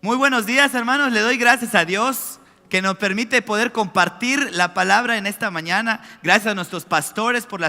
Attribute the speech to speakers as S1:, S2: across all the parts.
S1: Muy buenos días, hermanos. Le doy gracias a Dios que nos permite poder compartir la palabra en esta mañana. Gracias a nuestros pastores por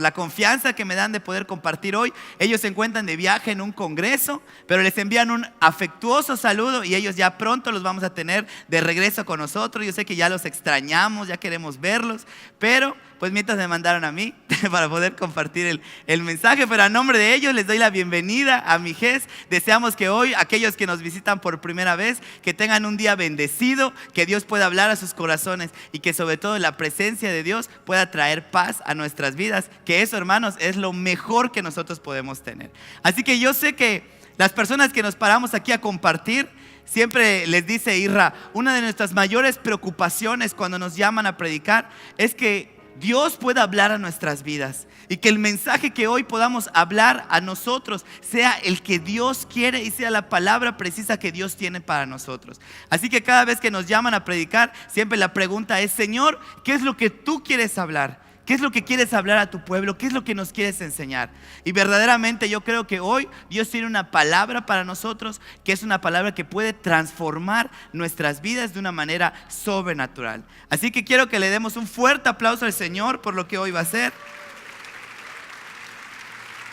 S1: la confianza que me dan de poder compartir hoy. Ellos se encuentran de viaje en un congreso, pero les envían un afectuoso saludo y ellos ya pronto los vamos a tener de regreso con nosotros. Yo sé que ya los extrañamos, ya queremos verlos, pero pues mientras me mandaron a mí para poder compartir el mensaje, pero a nombre de ellos les doy la bienvenida a Mijes. Deseamos que hoy aquellos que nos visitan por primera vez, que tengan un día bendecido, que Dios pueda hablar a sus corazones y que sobre todo la presencia de Dios pueda traer paz a nuestras vidas, que eso, hermanos, es lo mejor que nosotros podemos tener. Así que yo sé que las personas que nos paramos aquí a compartir, siempre les dice Irra, una de nuestras mayores preocupaciones cuando nos llaman a predicar es que Dios pueda hablar a nuestras vidas y que el mensaje que hoy podamos hablar a nosotros sea el que Dios quiere y sea la palabra precisa que Dios tiene para nosotros. Así que cada vez que nos llaman a predicar, siempre la pregunta es: Señor, ¿qué es lo que tú quieres hablar? ¿Qué es lo que quieres hablar a tu pueblo? ¿Qué es lo que nos quieres enseñar? Y verdaderamente yo creo que hoy Dios tiene una palabra para nosotros, que es una palabra que puede transformar nuestras vidas de una manera sobrenatural. Así que quiero que le demos un fuerte aplauso al Señor por lo que hoy va a hacer.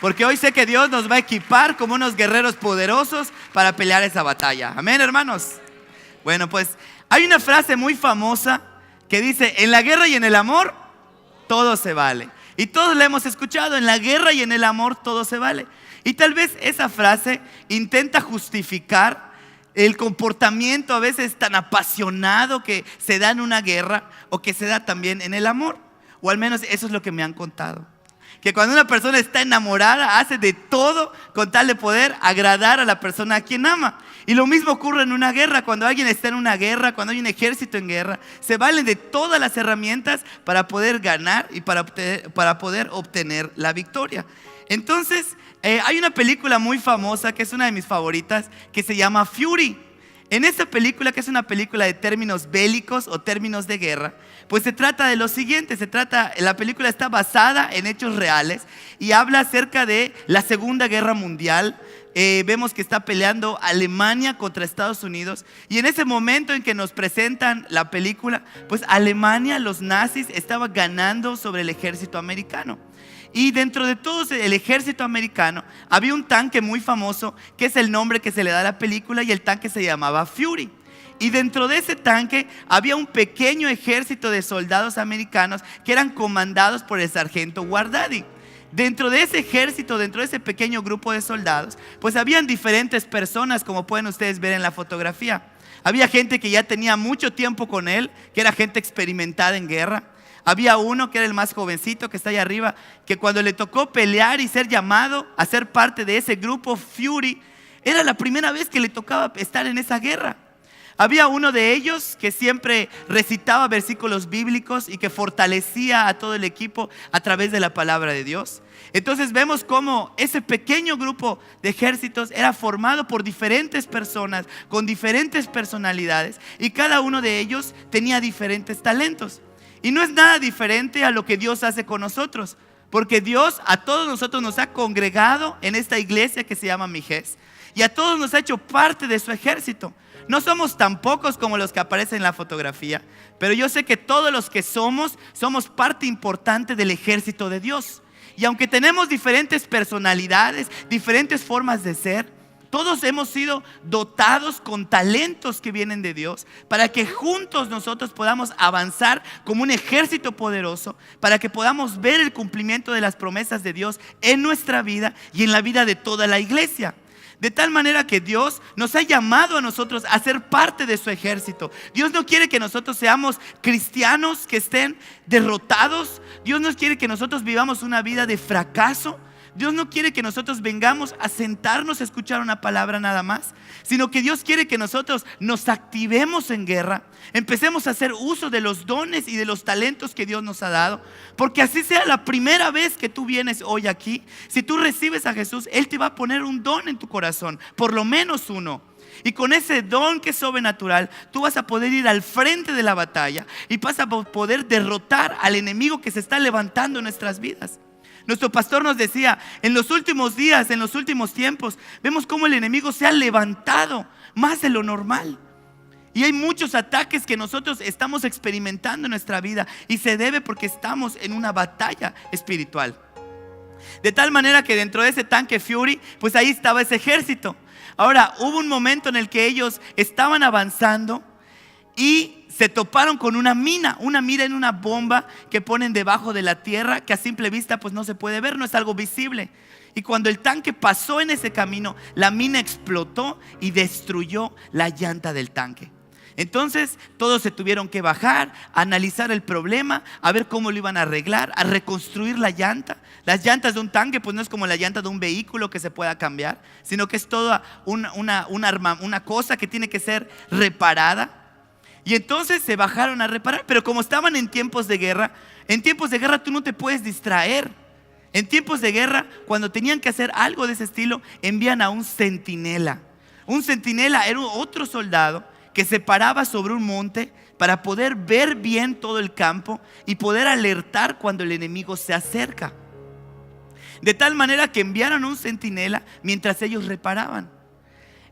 S1: Porque hoy sé que Dios nos va a equipar como unos guerreros poderosos para pelear esa batalla. Amén, hermanos. Bueno, pues hay una frase muy famosa que dice: en la guerra y en el amor todo se vale. Y todos la hemos escuchado: en la guerra y en el amor todo se vale. Y tal vez esa frase intenta justificar el comportamiento a veces tan apasionado que se da en una guerra o que se da también en el amor. O al menos eso es lo que me han contado. Que cuando una persona está enamorada, hace de todo con tal de poder agradar a la persona a quien ama. Y lo mismo ocurre en una guerra. Cuando alguien está en una guerra, cuando hay un ejército en guerra, se valen de todas las herramientas para poder ganar y para poder obtener la victoria. Entonces, hay una película muy famosa que es una de mis favoritas, que se llama Fury. En esta película, que es una película de términos bélicos o términos de guerra, pues se trata de lo siguiente. La película está basada en hechos reales y habla acerca de la Segunda Guerra Mundial. Vemos que está peleando Alemania contra Estados Unidos, y en ese momento en que nos presentan la película, pues Alemania, los nazis, estaba ganando sobre el ejército americano. Y dentro de todo el ejército americano había un tanque muy famoso, que es el nombre que se le da a la película, y el tanque se llamaba Fury. Y dentro de ese tanque había un pequeño ejército de soldados americanos que eran comandados por el sargento Guardadi. Dentro de ese ejército, dentro de ese pequeño grupo de soldados, pues habían diferentes personas, como pueden ustedes ver en la fotografía. Había gente que ya tenía mucho tiempo con él, que era gente experimentada en guerra. Había uno que era el más jovencito, que está ahí arriba, que cuando le tocó pelear y ser llamado a ser parte de ese grupo Fury, era la primera vez que le tocaba estar en esa guerra. Había uno de ellos que siempre recitaba versículos bíblicos y que fortalecía a todo el equipo a través de la palabra de Dios. Entonces vemos cómo ese pequeño grupo de ejércitos era formado por diferentes personas con diferentes personalidades, y cada uno de ellos tenía diferentes talentos. Y no es nada diferente a lo que Dios hace con nosotros, porque Dios a todos nosotros nos ha congregado en esta iglesia que se llama Mijes, y a todos nos ha hecho parte de su ejército. No somos tan pocos como los que aparecen en la fotografía, pero yo sé que todos los que somos parte importante del ejército de Dios. Y aunque tenemos diferentes personalidades, diferentes formas de ser, todos hemos sido dotados con talentos que vienen de Dios, para que juntos nosotros podamos avanzar como un ejército poderoso, para que podamos ver el cumplimiento de las promesas de Dios en nuestra vida y en la vida de toda la iglesia. De tal manera que Dios nos ha llamado a nosotros a ser parte de su ejército. Dios no quiere que nosotros seamos cristianos que estén derrotados. Dios no quiere que nosotros vivamos una vida de fracaso. Dios no quiere que nosotros vengamos a sentarnos a escuchar una palabra nada más, sino que Dios quiere que nosotros nos activemos en guerra, empecemos a hacer uso de los dones y de los talentos que Dios nos ha dado, porque así sea la primera vez que tú vienes hoy aquí. Si tú recibes a Jesús, Él te va a poner un don en tu corazón, por lo menos uno. Y con ese don que es sobrenatural, tú vas a poder ir al frente de la batalla y vas a poder derrotar al enemigo que se está levantando en nuestras vidas. Nuestro pastor nos decía: en los últimos días, en los últimos tiempos, vemos cómo el enemigo se ha levantado más de lo normal. Y hay muchos ataques que nosotros estamos experimentando en nuestra vida, y se debe porque estamos en una batalla espiritual. De tal manera que dentro de ese tanque Fury, pues ahí estaba ese ejército. Ahora, hubo un momento en el que ellos estaban avanzando y se toparon con una mina. En una bomba que ponen debajo de la tierra, que a simple vista pues no se puede ver, no es algo visible. Y cuando el tanque pasó en ese camino, la mina explotó y destruyó la llanta del tanque. Entonces todos se tuvieron que bajar, a analizar el problema, a ver cómo lo iban a arreglar, a reconstruir la llanta. Las llantas de un tanque pues no es como la llanta de un vehículo que se pueda cambiar, sino que es toda una cosa que tiene que ser reparada. Y entonces se bajaron a reparar, pero como estaban en tiempos de guerra tú no te puedes distraer. En tiempos de guerra, cuando tenían que hacer algo de ese estilo, envían a un centinela. Un centinela era otro soldado que se paraba sobre un monte para poder ver bien todo el campo y poder alertar cuando el enemigo se acerca. De tal manera que enviaron a un centinela mientras ellos reparaban.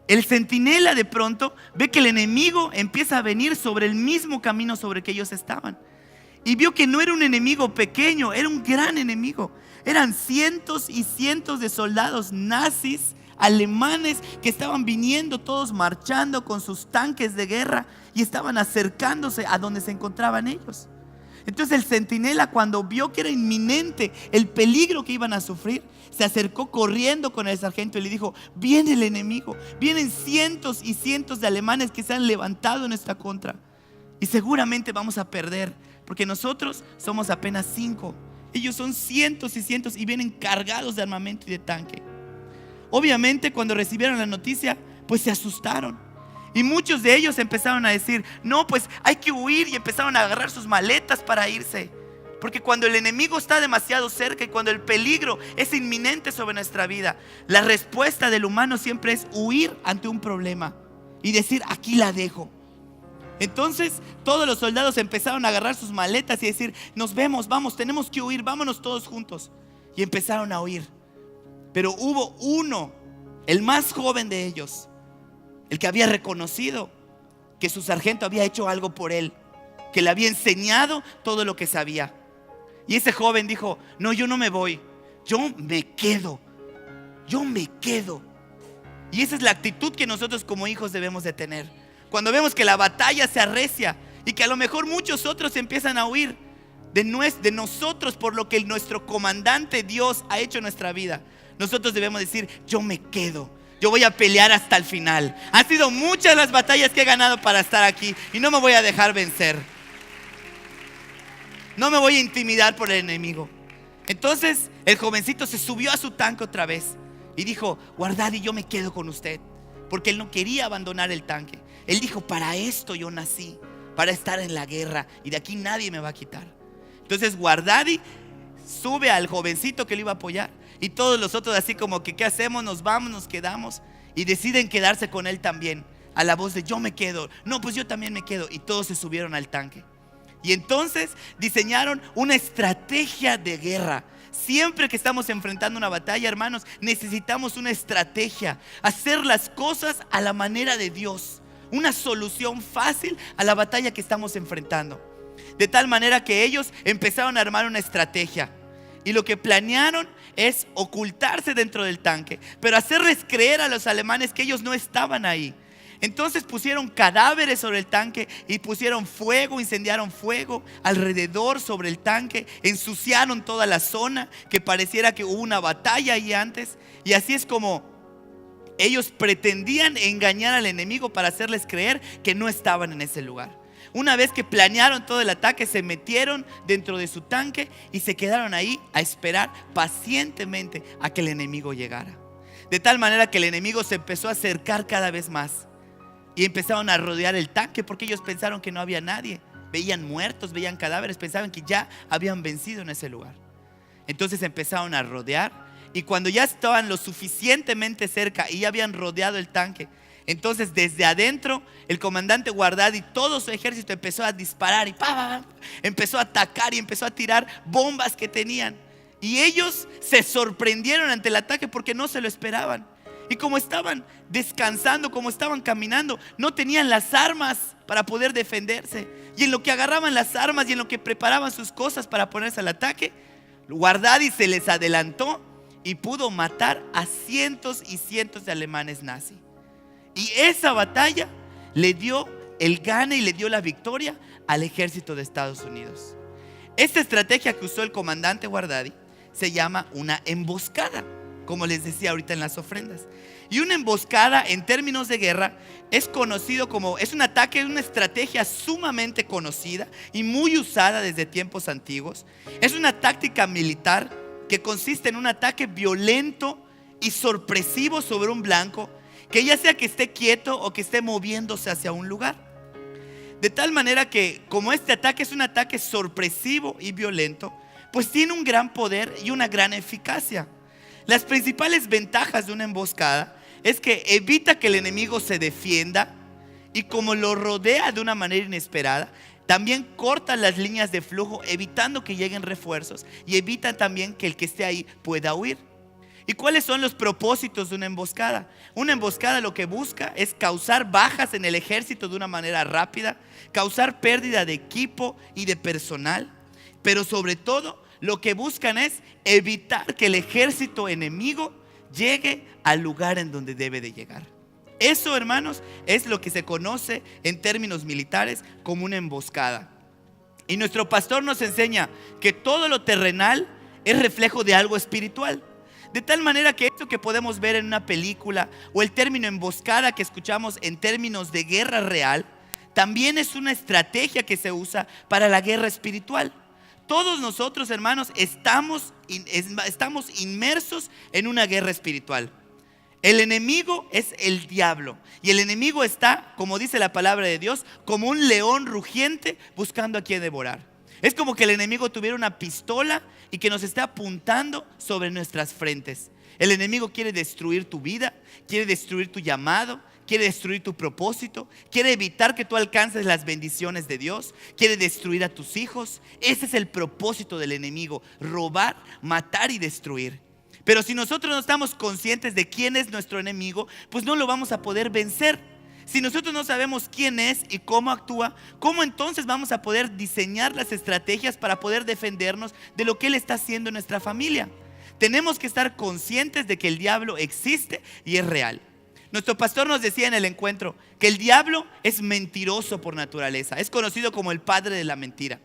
S1: El centinela de pronto ve que el enemigo empieza a venir sobre el mismo camino sobre que ellos estaban. Y vio que no era un enemigo pequeño, era un gran enemigo. Eran cientos y cientos de soldados nazis, alemanes, que estaban viniendo todos marchando con sus tanques de guerra y estaban acercándose a donde se encontraban ellos. Entonces el centinela, cuando vio que era inminente el peligro que iban a sufrir, se acercó corriendo con el sargento y le dijo: viene el enemigo, vienen cientos y cientos de alemanes que se han levantado en nuestra contra y seguramente vamos a perder, porque nosotros somos apenas 5, ellos son cientos y cientos y vienen cargados de armamento y de tanque. Obviamente cuando recibieron la noticia pues se asustaron, y muchos de ellos empezaron a decir: no, pues hay que huir, y empezaron a agarrar sus maletas para irse. Porque cuando el enemigo está demasiado cerca y cuando el peligro es inminente sobre nuestra vida, la respuesta del humano siempre es huir ante un problema y decir: aquí la dejo. Entonces todos los soldados empezaron a agarrar sus maletas y decir: nos vemos, vamos, tenemos que huir, vámonos todos juntos. Y empezaron a huir. Pero hubo uno, el más joven de ellos, el que había reconocido que su sargento había hecho algo por él, que le había enseñado todo lo que sabía. Y ese joven dijo: no, yo no me voy, yo me quedo. Y esa es la actitud que nosotros como hijos debemos de tener. Cuando vemos que la batalla se arrecia y que a lo mejor muchos otros empiezan a huir de nosotros por lo que nuestro comandante Dios ha hecho en nuestra vida, nosotros debemos decir: yo me quedo, yo voy a pelear hasta el final. Han sido muchas las batallas que he ganado para estar aquí y no me voy a dejar vencer. No me voy a intimidar por el enemigo. Entonces el jovencito se subió a su tanque otra vez y dijo: Guardadi, yo me quedo con usted. Porque él no quería abandonar el tanque. Él dijo: para esto yo nací, para estar en la guerra, y de aquí nadie me va a quitar. Entonces Guardadi sube al jovencito que lo iba a apoyar, y todos los otros así como que: ¿qué hacemos? Nos vamos, nos quedamos. Y deciden quedarse con él también, a la voz de: yo me quedo. No, pues yo también me quedo. Y todos se subieron al tanque. Y entonces diseñaron una estrategia de guerra. Siempre que estamos enfrentando una batalla, hermanos, necesitamos una estrategia. Hacer las cosas a la manera de Dios. Una solución fácil a la batalla que estamos enfrentando. De tal manera que ellos empezaron a armar una estrategia. Y lo que planearon es ocultarse dentro del tanque, pero hacerles creer a los alemanes que ellos no estaban ahí. Entonces pusieron cadáveres sobre el tanque y pusieron fuego, incendiaron fuego alrededor sobre el tanque, ensuciaron toda la zona, que pareciera que hubo una batalla ahí antes. Y así es como ellos pretendían engañar al enemigo para hacerles creer que no estaban en ese lugar. Una vez que planearon todo el ataque, se metieron dentro de su tanque y se quedaron ahí a esperar pacientemente a que el enemigo llegara. De tal manera que el enemigo se empezó a acercar cada vez más. Y empezaron a rodear el tanque porque ellos pensaron que no había nadie. Veían muertos, veían cadáveres, pensaban que ya habían vencido en ese lugar. Entonces empezaron a rodear, y cuando ya estaban lo suficientemente cerca y ya habían rodeado el tanque, entonces desde adentro el comandante Guardadi y todo su ejército empezó a disparar y empezó a atacar y empezó a tirar bombas que tenían. Y ellos se sorprendieron ante el ataque porque no se lo esperaban. Y como estaban descansando, como estaban caminando, no tenían las armas para poder defenderse. Y en lo que agarraban las armas y en lo que preparaban sus cosas para ponerse al ataque, Guardadi se les adelantó y pudo matar a cientos y cientos de alemanes nazi. Y esa batalla le dio el gane y le dio la victoria al ejército de Estados Unidos. Esta estrategia que usó el comandante Guardadi se llama una emboscada, como les decía ahorita en las ofrendas. Y una emboscada en términos de guerra es conocido como, es un ataque, una estrategia sumamente conocida y muy usada desde tiempos antiguos. Es una táctica militar que consiste en un ataque violento y sorpresivo sobre un blanco, que ya sea que esté quieto o que esté moviéndose hacia un lugar. De tal manera que, como este ataque es un ataque sorpresivo y violento, pues tiene un gran poder y una gran eficacia. Las principales ventajas de una emboscada es que evita que el enemigo se defienda, y como lo rodea de una manera inesperada, también corta las líneas de flujo, evitando que lleguen refuerzos, y evita también que el que esté ahí pueda huir. ¿Y cuáles son los propósitos de una emboscada? Una emboscada lo que busca es causar bajas en el ejército de una manera rápida, causar pérdida de equipo y de personal, pero sobre todo lo que buscan es evitar que el ejército enemigo llegue al lugar en donde debe de llegar. Eso, hermanos, es lo que se conoce en términos militares como una emboscada. Y nuestro pastor nos enseña que todo lo terrenal es reflejo de algo espiritual. De tal manera que esto que podemos ver en una película o el término emboscada que escuchamos en términos de guerra real, también es una estrategia que se usa para la guerra espiritual. Todos nosotros, hermanos, estamos inmersos en una guerra espiritual. El enemigo es el diablo, y el enemigo está, como dice la palabra de Dios, como un león rugiente buscando a quien devorar. Es como que el enemigo tuviera una pistola y que nos está apuntando sobre nuestras frentes. El enemigo quiere destruir tu vida, quiere destruir tu llamado, quiere destruir tu propósito, quiere evitar que tú alcances las bendiciones de Dios, quiere destruir a tus hijos. Ese es el propósito del enemigo: robar, matar y destruir. Pero si nosotros no estamos conscientes de quién es nuestro enemigo, pues no lo vamos a poder vencer. Si nosotros no sabemos quién es y cómo actúa, ¿cómo entonces vamos a poder diseñar las estrategias para poder defendernos de lo que él está haciendo en nuestra familia? Tenemos que estar conscientes de que el diablo existe y es real. Nuestro pastor nos decía en el encuentro que el diablo es mentiroso por naturaleza. Es conocido como el padre de la mentira.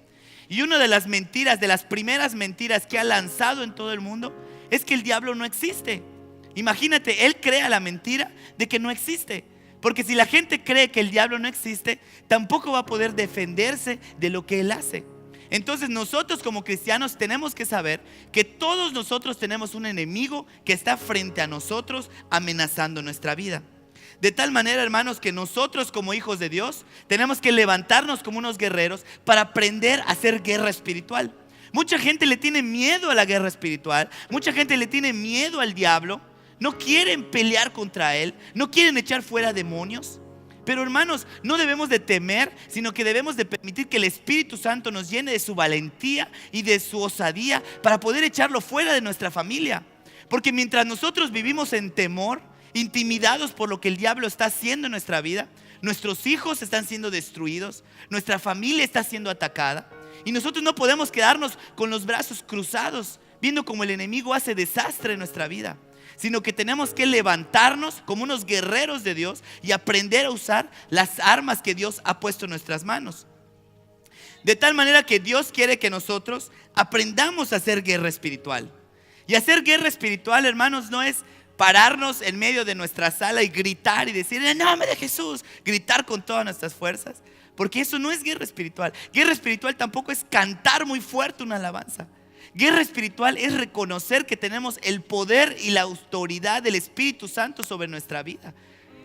S1: Y una de las mentiras, de las primeras mentiras que ha lanzado en todo el mundo, es que el diablo no existe. Imagínate, él crea la mentira de que no existe. Porque si la gente cree que el diablo no existe, tampoco va a poder defenderse de lo que él hace. Entonces nosotros como cristianos tenemos que saber que todos nosotros tenemos un enemigo que está frente a nosotros amenazando nuestra vida. De tal manera, hermanos, que nosotros como hijos de Dios tenemos que levantarnos como unos guerreros para aprender a hacer guerra espiritual. Mucha gente le tiene miedo a la guerra espiritual, mucha gente le tiene miedo al diablo, no quieren pelear contra él, no quieren echar fuera demonios. Pero hermanos, no debemos de temer, sino que debemos de permitir que el Espíritu Santo nos llene de su valentía y de su osadía para poder echarlo fuera de nuestra familia. Porque mientras nosotros vivimos en temor, intimidados por lo que el diablo está haciendo en nuestra vida, nuestros hijos están siendo destruidos, nuestra familia está siendo atacada, y nosotros no podemos quedarnos con los brazos cruzados viendo cómo el enemigo hace desastre en nuestra vida, sino que tenemos que levantarnos como unos guerreros de Dios y aprender a usar las armas que Dios ha puesto en nuestras manos. De tal manera que Dios quiere que nosotros aprendamos a hacer guerra espiritual. Y hacer guerra espiritual, hermanos, no es pararnos en medio de nuestra sala y gritar y decir: en el nombre de Jesús, gritar con todas nuestras fuerzas, porque eso no es guerra espiritual. Guerra espiritual tampoco es cantar muy fuerte una alabanza. Guerra espiritual es reconocer que tenemos el poder y la autoridad del Espíritu Santo sobre nuestra vida,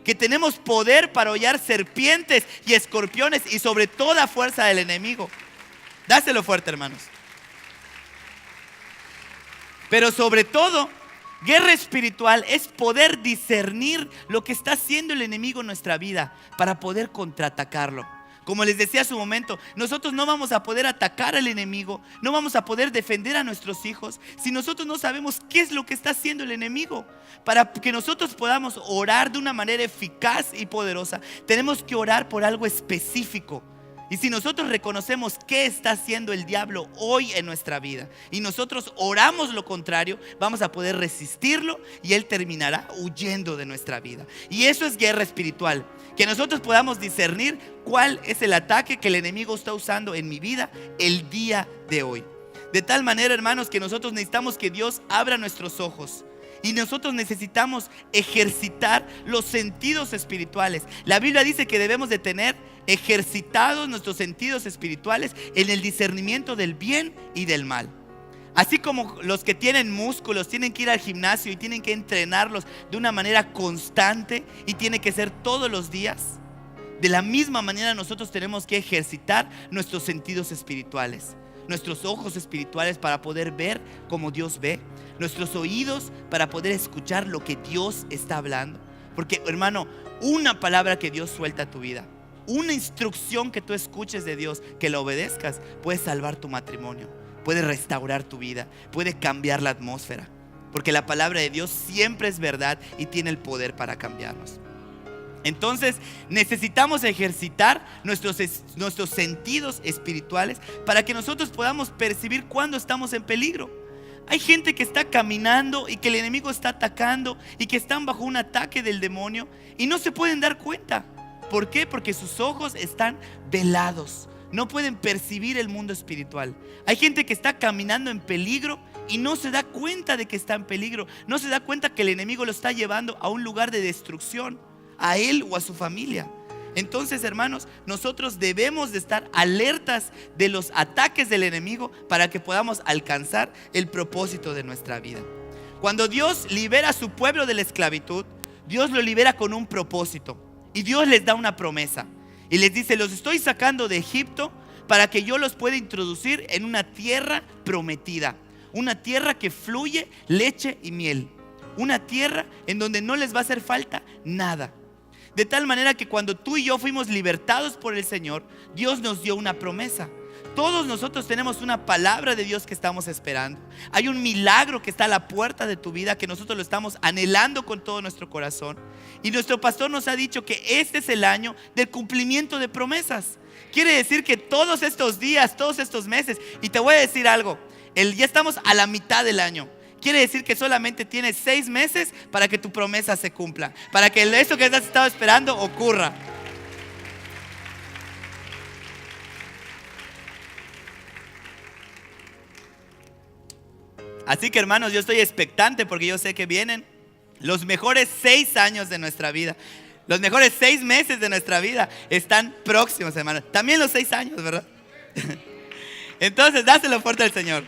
S1: que tenemos poder para hollar serpientes y escorpiones y sobre toda fuerza del enemigo. Dáselo fuerte, hermanos. Pero sobre todo, guerra espiritual es poder discernir lo que está haciendo el enemigo en nuestra vida para poder contraatacarlo. Como les decía hace un momento, nosotros no vamos a poder atacar al enemigo, no vamos a poder defender a nuestros hijos si nosotros no sabemos qué es lo que está haciendo el enemigo. Para que nosotros podamos orar de una manera eficaz y poderosa, tenemos que orar por algo específico. Y si nosotros reconocemos qué está haciendo el diablo hoy en nuestra vida y nosotros oramos lo contrario, vamos a poder resistirlo y él terminará huyendo de nuestra vida. Y eso es guerra espiritual, que nosotros podamos discernir cuál es el ataque que el enemigo está usando en mi vida el día de hoy. De tal manera, hermanos, que nosotros necesitamos que Dios abra nuestros ojos. Y nosotros necesitamos ejercitar los sentidos espirituales. La Biblia dice que debemos de tener ejercitados nuestros sentidos espirituales en el discernimiento del bien y del mal. Así como los que tienen músculos tienen que ir al gimnasio y tienen que entrenarlos de una manera constante y tiene que ser todos los días, de la misma manera nosotros tenemos que ejercitar nuestros sentidos espirituales, nuestros ojos espirituales para poder ver como Dios ve, nuestros oídos para poder escuchar lo que Dios está hablando. Porque, hermano, una palabra que Dios suelta a tu vida, una instrucción que tú escuches de Dios, que la obedezcas, puede salvar tu matrimonio, puede restaurar tu vida, puede cambiar la atmósfera. Porque la palabra de Dios siempre es verdad y tiene el poder para cambiarnos. Entonces necesitamos ejercitar nuestros sentidos espirituales para que nosotros podamos percibir cuando estamos en peligro. Hay gente que está caminando y que el enemigo está atacando y que están bajo un ataque del demonio y no se pueden dar cuenta. ¿Por qué? Porque sus ojos están velados, no pueden percibir el mundo espiritual. Hay gente que está caminando en peligro y no se da cuenta de que está en peligro, no se da cuenta que el enemigo lo está llevando a un lugar de destrucción, a él o a su familia. Entonces, hermanos, nosotros debemos de estar alertas de los ataques del enemigo para que podamos alcanzar el propósito de nuestra vida. Cuando Dios libera a su pueblo de la esclavitud, Dios lo libera con un propósito y Dios les da una promesa y les dice: los estoy sacando de Egipto para que yo los pueda introducir en una tierra prometida, una tierra que fluye leche y miel, una tierra en donde no les va a hacer falta nada. De tal manera que cuando tú y yo fuimos libertados por el Señor, Dios nos dio una promesa. Todos nosotros tenemos una palabra de Dios que estamos esperando. Hay un milagro que está a la puerta de tu vida, que nosotros lo estamos anhelando con todo nuestro corazón. Y nuestro pastor nos ha dicho que este es el año del cumplimiento de promesas. Quiere decir que todos estos días, todos estos meses, y te voy a decir algo, ya estamos a la mitad del año. Quiere decir que solamente tienes 6 meses para que tu promesa se cumpla, para que eso que has estado esperando ocurra. Así que, hermanos, yo estoy expectante porque yo sé que vienen los mejores 6 años de nuestra vida. Los mejores 6 meses de nuestra vida están próximos, hermanos. También los 6 años, ¿verdad? Entonces, dáselo fuerte al Señor.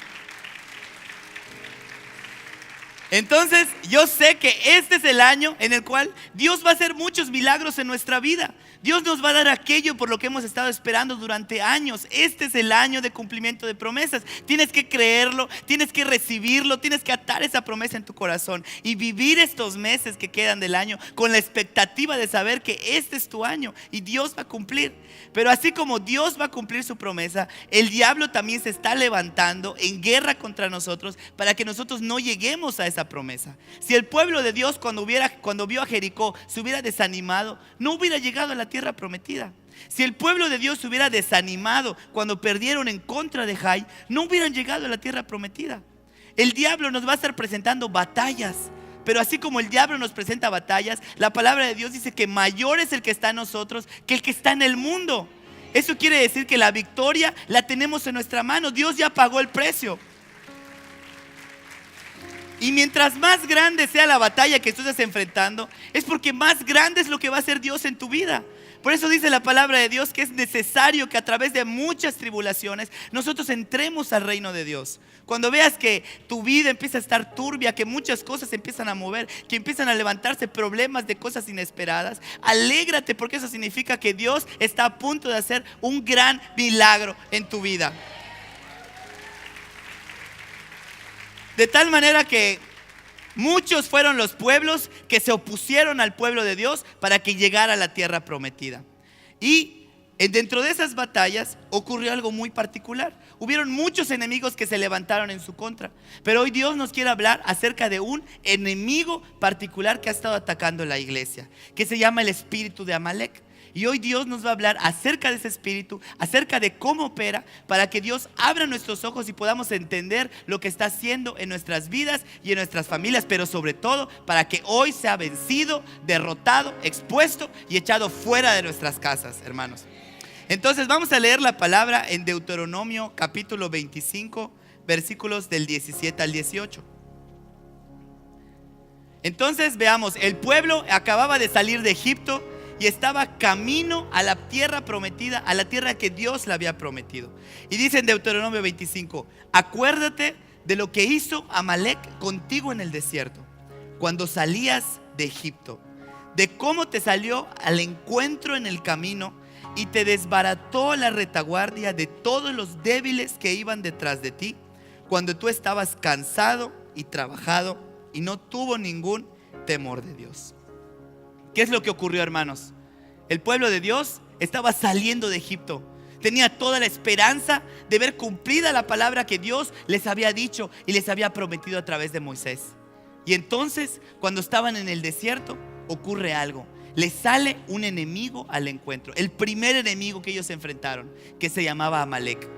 S1: Entonces yo sé que este es el año en el cual Dios va a hacer muchos milagros en nuestra vida. Dios nos va a dar aquello por lo que hemos estado esperando durante años. Este es el año de cumplimiento de promesas. Tienes que creerlo, tienes que recibirlo, tienes que atar esa promesa en tu corazón y vivir estos meses que quedan del año con la expectativa de saber que este es tu año y Dios va a cumplir. Pero así como Dios va a cumplir su promesa, el diablo también se está levantando en guerra contra nosotros para que nosotros no lleguemos a esa promesa. Si el pueblo de Dios cuando vio a Jericó se hubiera desanimado, no hubiera llegado a la tierra prometida. Si el pueblo de Dios se hubiera desanimado cuando perdieron en contra de Jai, no hubieran llegado a la tierra prometida. El diablo nos va a estar presentando batallas, pero así como el diablo nos presenta batallas, la palabra de Dios dice que mayor es el que está en nosotros que el que está en el mundo. Eso quiere decir que la victoria la tenemos en nuestra mano. Dios ya pagó el precio. Y mientras más grande sea la batalla que tú estás enfrentando, es porque más grande es lo que va a hacer Dios en tu vida. Por eso dice la palabra de Dios que es necesario que a través de muchas tribulaciones nosotros entremos al reino de Dios. Cuando veas que tu vida empieza a estar turbia, que muchas cosas se empiezan a mover, que empiezan a levantarse problemas de cosas inesperadas, alégrate, porque eso significa que Dios está a punto de hacer un gran milagro en tu vida. De tal manera que muchos fueron los pueblos que se opusieron al pueblo de Dios para que llegara a la tierra prometida. Y Dentro de esas batallas ocurrió algo muy particular. Hubieron muchos enemigos que se levantaron en su contra. Pero hoy Dios nos quiere hablar acerca de un enemigo particular que ha estado atacando la iglesia, que se llama el espíritu de Amalek. Y hoy Dios nos va a hablar acerca de ese espíritu, acerca de cómo opera, para que Dios abra nuestros ojos y podamos entender lo que está haciendo en nuestras vidas y en nuestras familias, pero sobre todo para que hoy sea vencido, derrotado, expuesto y echado fuera de nuestras casas, hermanos. Entonces vamos a leer la palabra en Deuteronomio capítulo 25, versículos del 17 al 18. Entonces veamos, el pueblo acababa de salir de Egipto y estaba camino a la tierra prometida, a la tierra que Dios le había prometido. Y dice en Deuteronomio 25: acuérdate de lo que hizo Amalek contigo en el desierto, cuando salías de Egipto, de cómo te salió al encuentro en el camino y te desbarató la retaguardia de todos los débiles que iban detrás de ti, cuando tú estabas cansado y trabajado y no tuvo ningún temor de Dios. ¿Qué es lo que ocurrió, hermanos? El pueblo de Dios estaba saliendo de Egipto. Tenía toda la esperanza de ver cumplida la palabra que Dios les había dicho y les había prometido a través de Moisés. Y entonces, cuando estaban en el desierto, ocurre algo. Les sale un enemigo al encuentro. El primer enemigo que ellos enfrentaron, que se llamaba Amalek.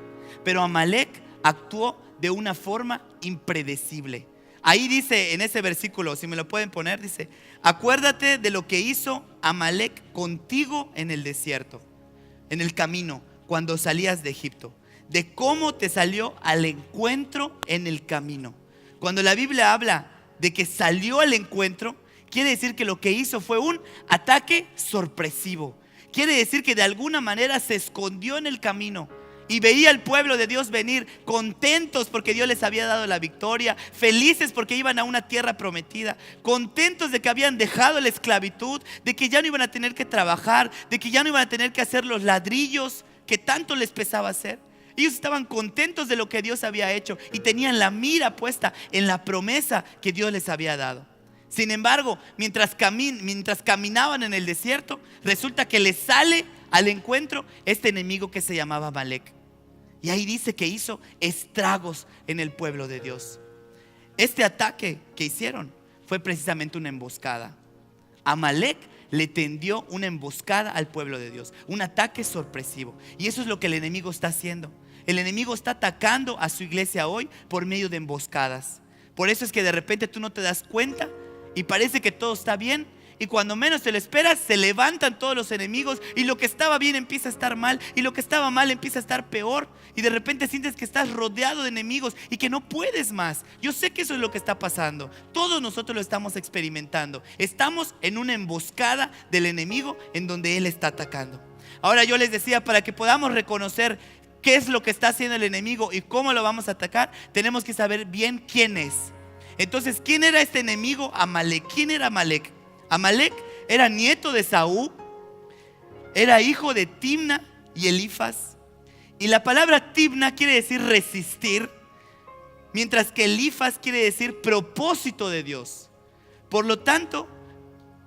S1: Pero Amalek actuó de una forma impredecible. Ahí dice en ese versículo, si me lo pueden poner, dice: acuérdate de lo que hizo Amalek contigo en el desierto, en el camino, cuando salías de Egipto, de cómo te salió al encuentro en el camino. Cuando la Biblia habla de que salió al encuentro, quiere decir que lo que hizo fue un ataque sorpresivo. Quiere decir que de alguna manera se escondió en el camino y veía al pueblo de Dios venir contentos porque Dios les había dado la victoria, felices porque iban a una tierra prometida, contentos de que habían dejado la esclavitud, de que ya no iban a tener que trabajar, de que ya no iban a tener que hacer los ladrillos que tanto les pesaba hacer. Ellos estaban contentos de lo que Dios había hecho y tenían la mira puesta en la promesa que Dios les había dado. Sin embargo, mientras caminaban en el desierto, resulta que les sale al encuentro este enemigo que se llamaba Amalek. Y ahí dice que hizo estragos en el pueblo de Dios. Este ataque que hicieron fue precisamente una emboscada. Amalek le tendió una emboscada al pueblo de Dios, un ataque sorpresivo. Y eso es lo que el enemigo está haciendo. El enemigo está atacando a su iglesia hoy por medio de emboscadas. Por eso es que de repente tú no te das cuenta y parece que todo está bien, y cuando menos te lo esperas se levantan todos los enemigos y lo que estaba bien empieza a estar mal y lo que estaba mal empieza a estar peor, y de repente sientes que estás rodeado de enemigos y que no puedes más. Yo sé que eso es lo que está pasando. Todos nosotros lo estamos experimentando. Estamos en una emboscada del enemigo en donde él está atacando. Ahora yo les decía, para que podamos reconocer qué es lo que está haciendo el enemigo y cómo lo vamos a atacar, tenemos que saber bien quién es. Entonces, ¿quién era este enemigo? Amalek. ¿Quién era Amalek? Amalek era nieto de Saúl, era hijo de Timna y Elifaz. Y la palabra Timna quiere decir resistir, mientras que Elifaz quiere decir propósito de Dios. Por lo tanto,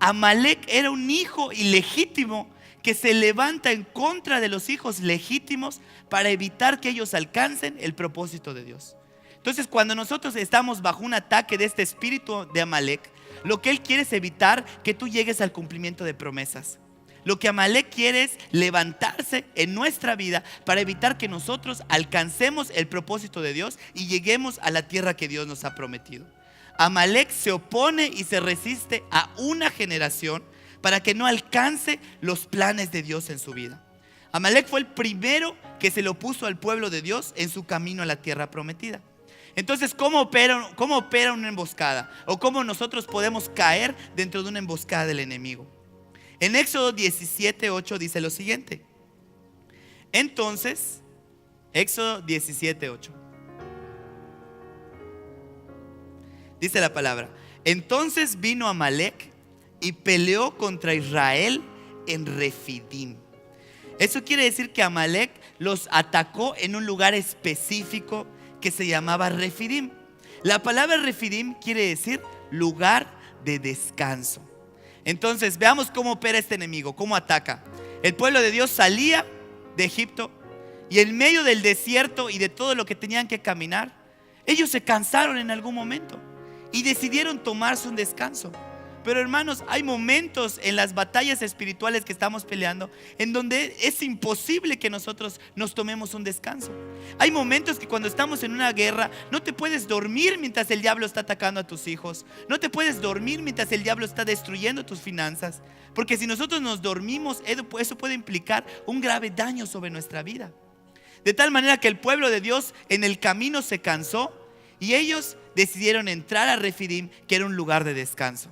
S1: Amalek era un hijo ilegítimo que se levanta en contra de los hijos legítimos para evitar que ellos alcancen el propósito de Dios. Entonces, cuando nosotros estamos bajo un ataque de este espíritu de Amalek, lo que él quiere es evitar que tú llegues al cumplimiento de promesas. Lo que Amalek quiere es levantarse en nuestra vida para evitar que nosotros alcancemos el propósito de Dios y lleguemos a la tierra que Dios nos ha prometido. Amalek se opone y se resiste a una generación para que no alcance los planes de Dios en su vida. Amalek fue el primero que se le opuso al pueblo de Dios en su camino a la tierra prometida. Entonces, ¿cómo opera una emboscada? ¿O cómo nosotros podemos caer dentro de una emboscada del enemigo? En Éxodo 17:8 dice lo siguiente. Entonces, Éxodo 17:8. Dice la palabra: entonces vino Amalek y peleó contra Israel en Refidim. Eso quiere decir que Amalek los atacó en un lugar específico que se llamaba Refidim. La palabra Refidim quiere decir lugar de descanso. Entonces veamos cómo opera este enemigo, cómo ataca. El pueblo de Dios salía de Egipto y en medio del desierto y de todo lo que tenían que caminar, ellos se cansaron en algún momento y decidieron tomarse un descanso. Pero hermanos, hay momentos en las batallas espirituales que estamos peleando en donde es imposible que nosotros nos tomemos un descanso. Hay momentos que cuando estamos en una guerra no te puedes dormir mientras el diablo está atacando a tus hijos. No te puedes dormir mientras el diablo está destruyendo tus finanzas. Porque si nosotros nos dormimos, eso puede implicar un grave daño sobre nuestra vida. De tal manera que el pueblo de Dios en el camino se cansó y ellos decidieron entrar a Refidim, que era un lugar de descanso.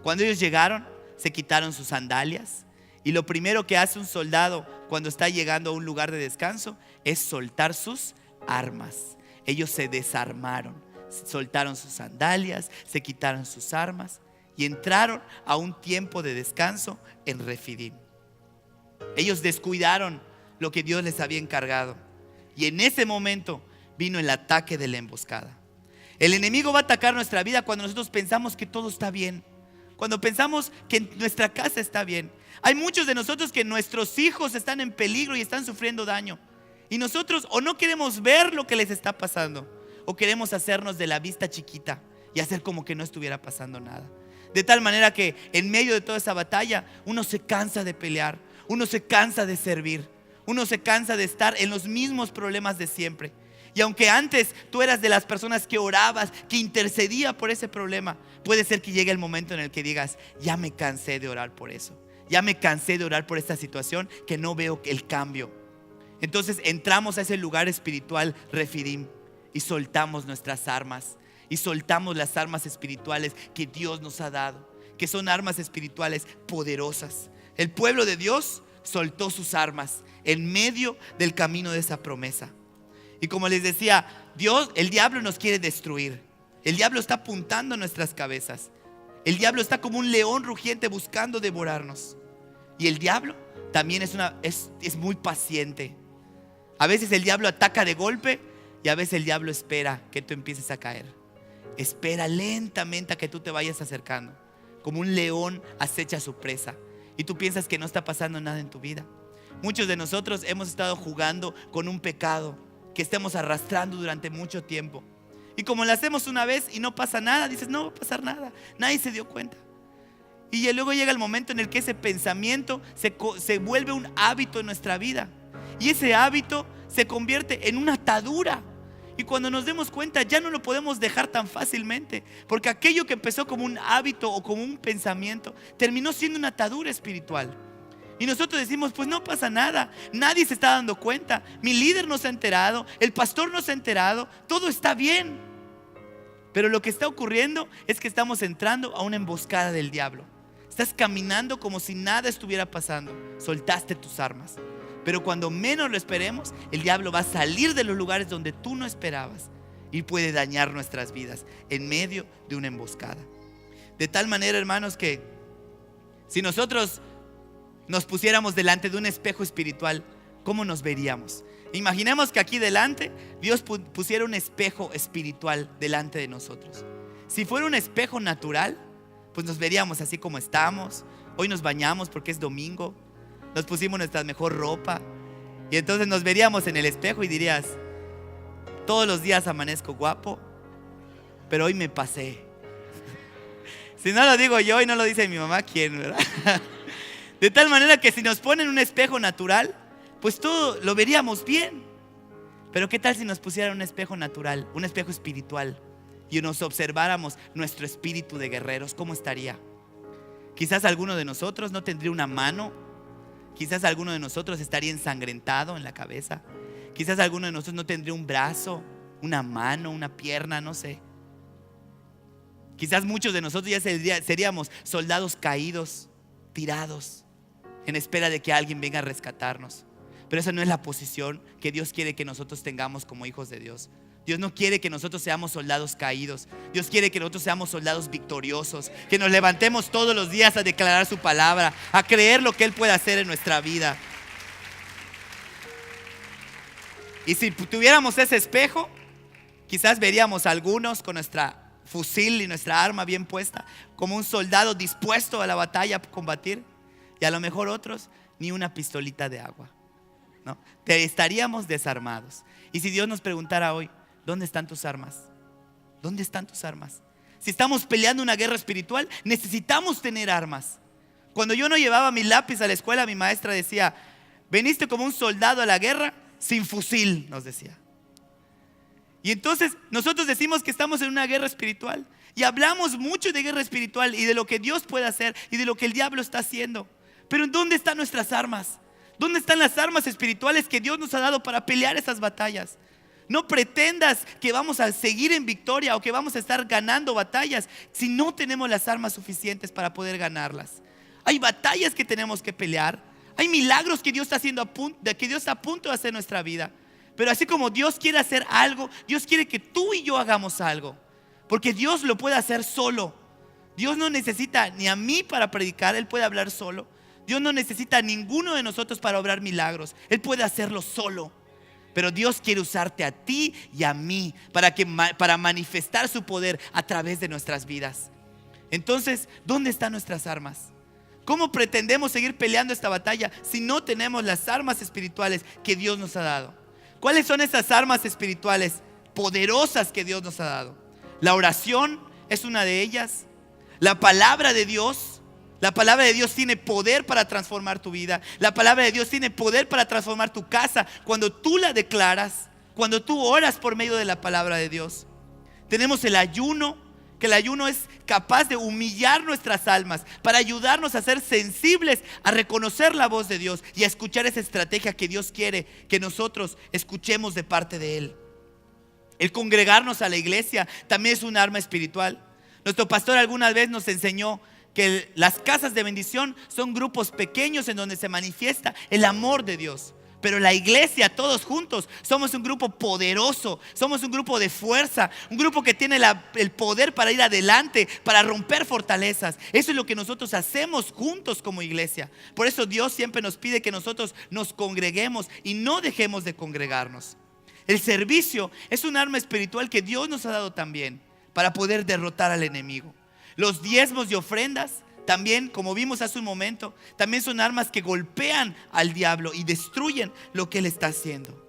S1: Cuando ellos llegaron, se quitaron sus sandalias y lo primero que hace un soldado cuando está llegando a un lugar de descanso es soltar sus armas. Ellos se desarmaron, soltaron sus sandalias, se quitaron sus armas y entraron a un tiempo de descanso en Refidim. Ellos descuidaron lo que Dios les había encargado y en ese momento vino el ataque de la emboscada. El enemigo va a atacar nuestra vida cuando nosotros pensamos que todo está bien, cuando pensamos que nuestra casa está bien. Hay muchos de nosotros que nuestros hijos están en peligro y están sufriendo daño. Y nosotros o no queremos ver lo que les está pasando, o queremos hacernos de la vista chiquita y hacer como que no estuviera pasando nada. De tal manera que en medio de toda esa batalla uno se cansa de pelear, uno se cansa de servir, uno se cansa de estar en los mismos problemas de siempre. Y aunque antes tú eras de las personas que orabas, que intercedía por ese problema, puede ser que llegue el momento en el que digas: ya me cansé de orar por eso, ya me cansé de orar por esta situación que no veo el cambio. Entonces entramos a ese lugar espiritual Refidim y soltamos nuestras armas y soltamos las armas espirituales que Dios nos ha dado, que son armas espirituales poderosas. El pueblo de Dios soltó sus armas en medio del camino de esa promesa. Y como les decía, el diablo nos quiere destruir. El diablo está apuntando a nuestras cabezas. El diablo está como un león rugiente buscando devorarnos. Y el diablo también es muy paciente. A veces el diablo ataca de golpe y a veces el diablo espera que tú empieces a caer. Espera lentamente a que tú te vayas acercando. Como un león acecha a su presa y tú piensas que no está pasando nada en tu vida. Muchos de nosotros hemos estado jugando con un pecado que estemos arrastrando durante mucho tiempo. Y como lo hacemos una vez y no pasa nada, dices: no va a pasar nada, nadie se dio cuenta. Y luego llega el momento en el que ese pensamiento se vuelve un hábito en nuestra vida. Y ese hábito se convierte en una atadura. Y cuando nos demos cuenta ya no lo podemos dejar tan fácilmente, porque aquello que empezó como un hábito o como un pensamiento terminó siendo una atadura espiritual. Y nosotros decimos: pues no pasa nada, nadie se está dando cuenta, mi líder no se ha enterado, el pastor no se ha enterado, todo está bien. Pero lo que está ocurriendo es que estamos entrando a una emboscada del diablo. Estás caminando como si nada estuviera pasando, soltaste tus armas. Pero cuando menos lo esperemos, el diablo va a salir de los lugares donde tú no esperabas y puede dañar nuestras vidas en medio de una emboscada. De tal manera, hermanos, que si nosotros nos pusiéramos delante de un espejo espiritual, ¿cómo nos veríamos? Imaginemos que aquí delante Dios pusiera un espejo espiritual delante de nosotros. Si fuera un espejo natural, pues nos veríamos así como estamos. Hoy nos bañamos porque es domingo, nos pusimos nuestra mejor ropa y entonces nos veríamos en el espejo y dirías: todos los días amanezco guapo, pero hoy me pasé. Si no lo digo yo y no lo dice mi mamá, ¿quién, verdad? De tal manera que si nos ponen un espejo natural, pues todo lo veríamos bien. Pero ¿qué tal si nos pusieran un espejo natural, un espejo espiritual, y nos observáramos nuestro espíritu de guerreros? ¿Cómo estaría? Quizás alguno de nosotros no tendría una mano. Quizás alguno de nosotros estaría ensangrentado en la cabeza. Quizás alguno de nosotros no tendría un brazo, una mano, una pierna, no sé. Quizás muchos de nosotros ya seríamos soldados caídos, tirados, en espera de que alguien venga a rescatarnos. Pero esa no es la posición que Dios quiere que nosotros tengamos como hijos de Dios. Dios no quiere que nosotros seamos soldados caídos. Dios quiere que nosotros seamos soldados victoriosos, que nos levantemos todos los días a declarar su palabra, a creer lo que Él puede hacer en nuestra vida. Y si tuviéramos ese espejo, quizás veríamos a algunos con nuestra fusil y nuestra arma bien puesta, como un soldado dispuesto a la batalla a combatir, y a lo mejor otros ni una pistolita de agua. ¿no? Estaríamos desarmados. Y si Dios nos preguntara hoy, ¿dónde están tus armas? ¿Dónde están tus armas? Si estamos peleando una guerra espiritual, necesitamos tener armas. Cuando yo no llevaba mi lápiz a la escuela, mi maestra decía: veniste como un soldado a la guerra sin fusil, nos decía. Y entonces nosotros decimos que estamos en una guerra espiritual y hablamos mucho de guerra espiritual y de lo que Dios puede hacer y de lo que el diablo está haciendo. Pero ¿dónde están nuestras armas? ¿Dónde están las armas espirituales que Dios nos ha dado para pelear esas batallas? No pretendas que vamos a seguir en victoria o que vamos a estar ganando batallas si no tenemos las armas suficientes para poder ganarlas. Hay batallas que tenemos que pelear. Hay milagros que Dios está a punto de hacer en nuestra vida. Pero así como Dios quiere hacer algo, Dios quiere que tú y yo hagamos algo. Porque Dios lo puede hacer solo. Dios no necesita ni a mí para predicar, Él puede hablar solo. Dios no necesita a ninguno de nosotros para obrar milagros, Él puede hacerlo solo. Pero Dios quiere usarte a ti y a mí para manifestar su poder a través de nuestras vidas. Entonces, ¿dónde están nuestras armas? ¿Cómo pretendemos seguir peleando esta batalla si no tenemos las armas espirituales que Dios nos ha dado? ¿Cuáles son esas armas espirituales poderosas que Dios nos ha dado? La oración es una de ellas. La palabra de Dios. La palabra de Dios tiene poder para transformar tu vida. La palabra de Dios tiene poder para transformar tu casa cuando tú la declaras, cuando tú oras por medio de la palabra de Dios. Tenemos el ayuno, que el ayuno es capaz de humillar nuestras almas para ayudarnos a ser sensibles, a reconocer la voz de Dios y a escuchar esa estrategia que Dios quiere que nosotros escuchemos de parte de Él. El congregarnos a la iglesia también es un arma espiritual. Nuestro pastor alguna vez nos enseñó que las casas de bendición son grupos pequeños en donde se manifiesta el amor de Dios. Pero la iglesia, todos juntos, somos un grupo poderoso, somos un grupo de fuerza, un grupo que tiene el poder para ir adelante, para romper fortalezas. Eso es lo que nosotros hacemos juntos como iglesia. Por eso Dios siempre nos pide que nosotros nos congreguemos y no dejemos de congregarnos. El servicio es un arma espiritual que Dios nos ha dado también para poder derrotar al enemigo. Los diezmos y ofrendas también, como vimos hace un momento, también son armas que golpean al diablo y destruyen lo que él está haciendo.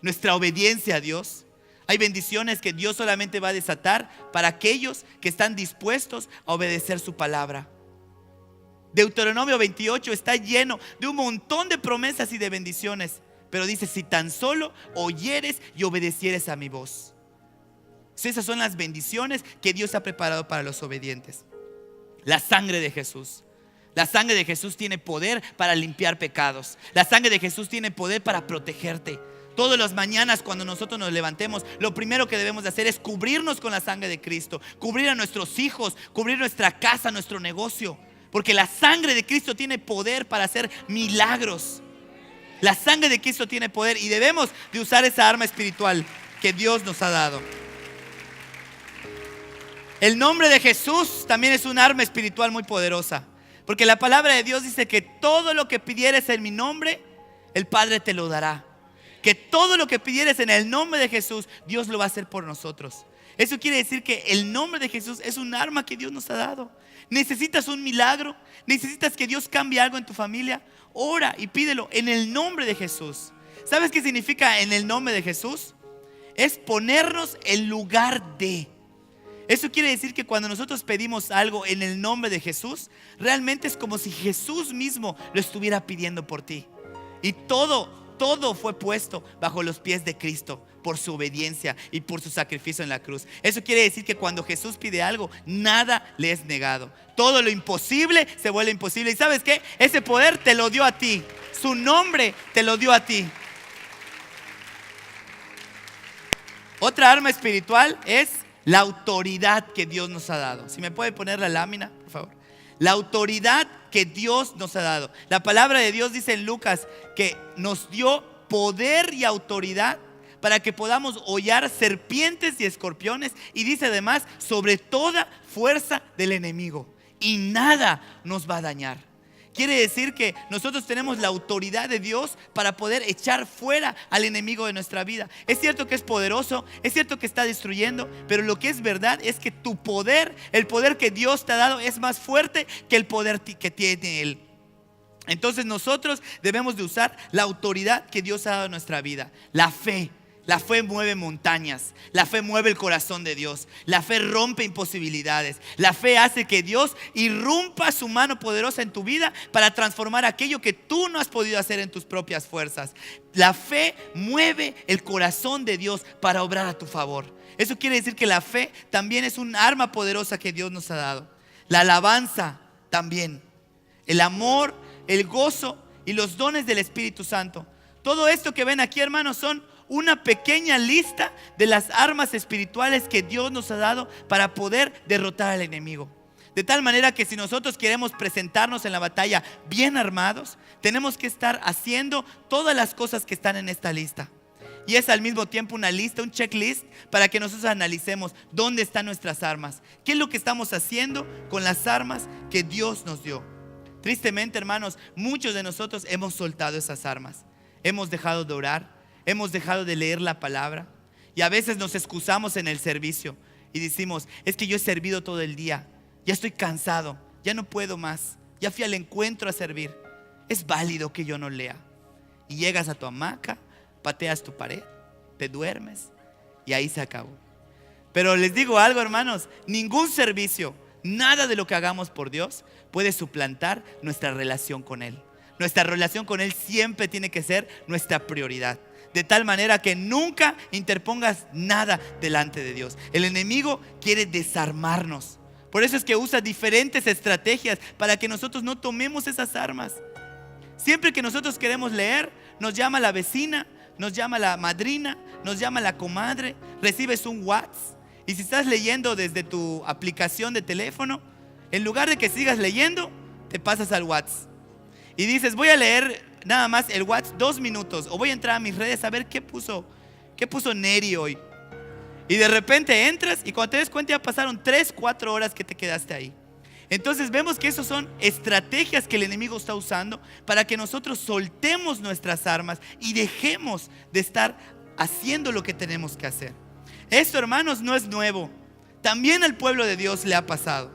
S1: Nuestra obediencia a Dios. Hay bendiciones que Dios solamente va a desatar para aquellos que están dispuestos a obedecer su palabra. Deuteronomio 28 está lleno de un montón de promesas y de bendiciones, pero dice: si tan solo oyeres y obedecieres a mi voz. Esas son las bendiciones que Dios ha preparado para los obedientes. La sangre de Jesús. La sangre de Jesús tiene poder para limpiar pecados. La sangre de Jesús tiene poder para protegerte. Todas las mañanas cuando nosotros nos levantemos, lo primero que debemos de hacer es cubrirnos con la sangre de Cristo. Cubrir a nuestros hijos, cubrir nuestra casa, nuestro negocio. Porque la sangre de Cristo tiene poder para hacer milagros. La sangre de Cristo tiene poder y debemos de usar esa arma espiritual que Dios nos ha dado. El nombre de Jesús también es un arma espiritual muy poderosa. Porque la palabra de Dios dice que todo lo que pidieres en mi nombre, el Padre te lo dará. Que todo lo que pidieres en el nombre de Jesús, Dios lo va a hacer por nosotros. Eso quiere decir que el nombre de Jesús es un arma que Dios nos ha dado. ¿Necesitas un milagro? ¿Necesitas que Dios cambie algo en tu familia? Ora y pídelo en el nombre de Jesús. ¿Sabes qué significa en el nombre de Jesús? Es ponernos en lugar de. Eso quiere decir que cuando nosotros pedimos algo en el nombre de Jesús, realmente es como si Jesús mismo lo estuviera pidiendo por ti. Y todo fue puesto bajo los pies de Cristo por su obediencia y por su sacrificio en la cruz. Eso quiere decir que cuando Jesús pide algo, nada le es negado. Todo lo imposible se vuelve imposible. ¿Y sabes qué? Ese poder te lo dio a ti. Su nombre te lo dio a ti. Otra arma espiritual es la autoridad que Dios nos ha dado. Si me puede poner la lámina, por favor. La autoridad que Dios nos ha dado. La palabra de Dios dice en Lucas que nos dio poder y autoridad para que podamos hollar serpientes y escorpiones. Y dice además, sobre toda fuerza del enemigo. Y nada nos va a dañar. Quiere decir que nosotros tenemos la autoridad de Dios para poder echar fuera al enemigo de nuestra vida. Es cierto que es poderoso, es cierto que está destruyendo, pero lo que es verdad es que tu poder, el poder que Dios te ha dado, es más fuerte que el poder que tiene Él. Entonces nosotros debemos de usar la autoridad que Dios ha dado en nuestra vida. La fe. La fe mueve montañas, la fe mueve el corazón de Dios, la fe rompe imposibilidades, la fe hace que Dios irrumpa su mano poderosa en tu vida para transformar aquello que tú no has podido hacer en tus propias fuerzas. La fe mueve el corazón de Dios para obrar a tu favor. Eso quiere decir que la fe también es un arma poderosa que Dios nos ha dado. La alabanza también, el amor, el gozo y los dones del Espíritu Santo. Todo esto que ven aquí, hermanos, son una pequeña lista de las armas espirituales que Dios nos ha dado para poder derrotar al enemigo. De tal manera que si nosotros queremos presentarnos en la batalla bien armados, tenemos que estar haciendo todas las cosas que están en esta lista. Y es al mismo tiempo una lista, un checklist para que nosotros analicemos dónde están nuestras armas. ¿Qué es lo que estamos haciendo con las armas que Dios nos dio? Tristemente, hermanos, muchos de nosotros hemos soltado esas armas. Hemos dejado de orar. Hemos dejado de leer la palabra y a veces nos excusamos en el servicio y decimos: es que yo he servido todo el día, ya estoy cansado, ya no puedo más, ya fui al encuentro a servir. Es válido que yo no lea. Y llegas a tu hamaca, pateas tu pared, te duermes y ahí se acabó. Pero les digo algo, hermanos, ningún servicio, nada de lo que hagamos por Dios puede suplantar nuestra relación con Él. Nuestra relación con Él siempre tiene que ser nuestra prioridad. De tal manera que nunca interpongas nada delante de Dios. El enemigo quiere desarmarnos. Por eso es que usa diferentes estrategias para que nosotros no tomemos esas armas. Siempre que nosotros queremos leer, nos llama la vecina, nos llama la madrina, nos llama la comadre, recibes un WhatsApp. Y si estás leyendo desde tu aplicación de teléfono, en lugar de que sigas leyendo, te pasas al WhatsApp. Y dices: voy a leer nada más el WhatsApp 2 minutos, o voy a entrar a mis redes a ver qué puso Neri hoy. Y de repente entras y cuando te des cuenta ya pasaron 3-4 horas que te quedaste ahí. Entonces vemos que esas son estrategias que el enemigo está usando para que nosotros soltemos nuestras armas y dejemos de estar haciendo lo que tenemos que hacer. Esto, hermanos, no es nuevo. También al pueblo de Dios le ha pasado.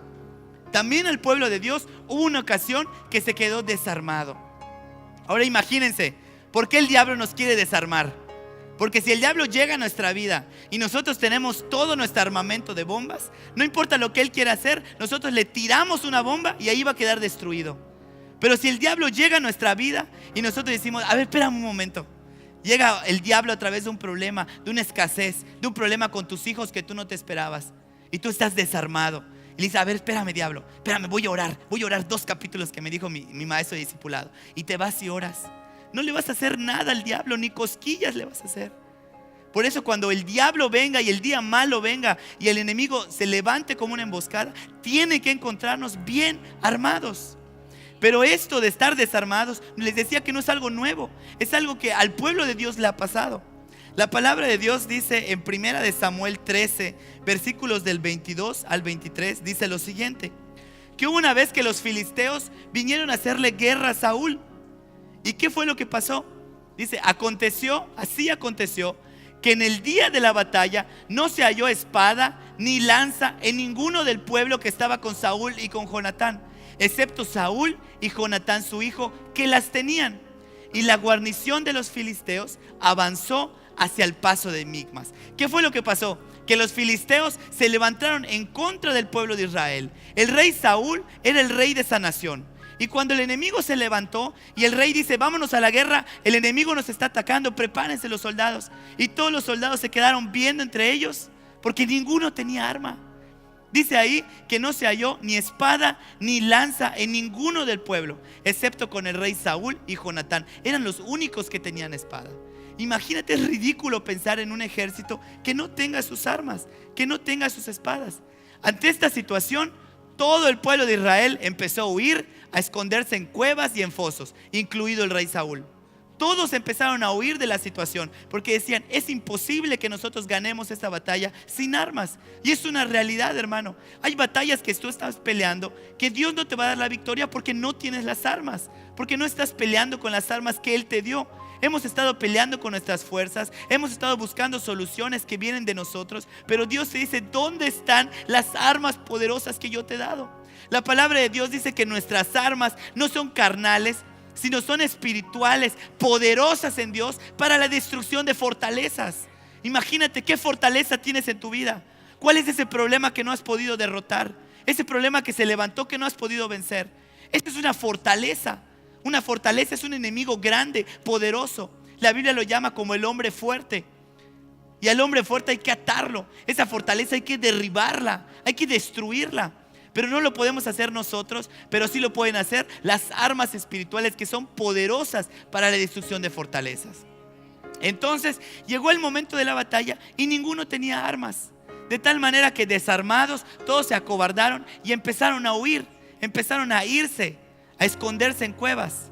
S1: También al pueblo de Dios hubo una ocasión que se quedó desarmado. Ahora imagínense, ¿por qué el diablo nos quiere desarmar? Porque si el diablo llega a nuestra vida y nosotros tenemos todo nuestro armamento de bombas, no importa lo que él quiera hacer, nosotros le tiramos una bomba y ahí va a quedar destruido. Pero si el diablo llega a nuestra vida y nosotros decimos: a ver, espérame un momento. Llega el diablo a través de un problema, de una escasez, de un problema con tus hijos que tú no te esperabas. Y tú estás desarmado. Y le dice: a ver, espérame, diablo, espérame, voy a orar 2 capítulos que me dijo mi maestro de discipulado. Y te vas y oras. No le vas a hacer nada al diablo, ni cosquillas le vas a hacer. Por eso cuando el diablo venga y el día malo venga y el enemigo se levante como una emboscada, tiene que encontrarnos bien armados. Pero esto de estar desarmados, les decía que no es algo nuevo, es algo que al pueblo de Dios le ha pasado. La palabra de Dios dice en 1 Samuel 13, versículos del 22 al 23, dice lo siguiente: que hubo una vez que los filisteos vinieron a hacerle guerra a Saúl. ¿Y qué fue lo que pasó? Dice: así aconteció que en el día de la batalla no se halló espada ni lanza en ninguno del pueblo que estaba con Saúl y con Jonatán, excepto Saúl y Jonatán su hijo, que las tenían. Y la guarnición de los filisteos avanzó hacia el paso de Micmas. ¿Qué fue lo que pasó? Que los filisteos se levantaron en contra del pueblo de Israel. El rey Saúl era el rey de esa nación. Y cuando el enemigo se levantó y el rey dice: vámonos a la guerra, el enemigo nos está atacando, prepárense los soldados. Y todos los soldados se quedaron viendo entre ellos porque ninguno tenía arma. Dice ahí que no se halló ni espada ni lanza en ninguno del pueblo, excepto con el rey Saúl y Jonatán. Eran los únicos que tenían espada. Imagínate, es ridículo pensar en un ejército que no tenga sus armas, que no tenga sus espadas. Ante esta situación, todo el pueblo de Israel empezó a huir, a esconderse en cuevas y en fosos, incluido el rey Saúl. Todos empezaron a huir de la situación porque decían: es imposible que nosotros ganemos esta batalla sin armas. Y es una realidad, hermano. Hay batallas que tú estás peleando que Dios no te va a dar la victoria porque no tienes las armas, porque no estás peleando con las armas que Él te dio. Hemos estado peleando con nuestras fuerzas, hemos estado buscando soluciones que vienen de nosotros, pero Dios te dice: ¿dónde están las armas poderosas que yo te he dado? La palabra de Dios dice que nuestras armas no son carnales, sino son espirituales, poderosas en Dios para la destrucción de fortalezas. Imagínate qué fortaleza tienes en tu vida. ¿Cuál es ese problema que no has podido derrotar? Ese problema que se levantó que no has podido vencer. Esto es una fortaleza. Una fortaleza es un enemigo grande, poderoso. La Biblia lo llama como el hombre fuerte. Y al hombre fuerte hay que atarlo. Esa fortaleza hay que derribarla, hay que destruirla. Pero no lo podemos hacer nosotros, pero sí lo pueden hacer las armas espirituales que son poderosas para la destrucción de fortalezas. Entonces llegó el momento de la batalla y ninguno tenía armas. De tal manera que desarmados todos se acobardaron y empezaron a huir, empezaron a irse, a esconderse en cuevas.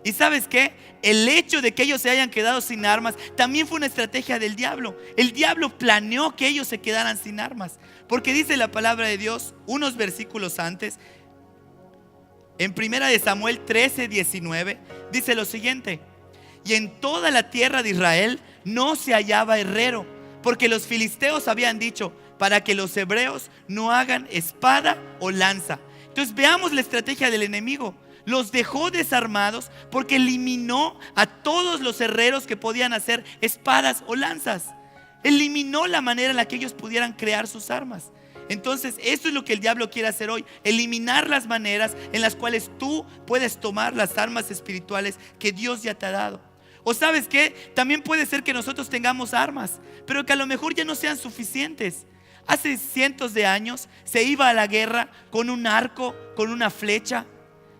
S1: ¿Y sabes qué? El hecho de que ellos se hayan quedado sin armas también fue una estrategia del diablo. El diablo planeó que ellos se quedaran sin armas, porque dice la palabra de Dios unos versículos antes, en 1 Samuel 13:19, dice lo siguiente: y en toda la tierra de Israel no se hallaba herrero, porque los filisteos habían dicho, para que los hebreos no hagan espada o lanza. Entonces veamos la estrategia del enemigo. Los dejó desarmados porque eliminó a todos los herreros que podían hacer espadas o lanzas. Eliminó la manera en la que ellos pudieran crear sus armas. Entonces eso es lo que el diablo quiere hacer hoy: eliminar las maneras en las cuales tú puedes tomar las armas espirituales que Dios ya te ha dado. O sabes qué, también puede ser que nosotros tengamos armas, pero que a lo mejor ya no sean suficientes. Hace cientos de años se iba a la guerra con un arco, con una flecha.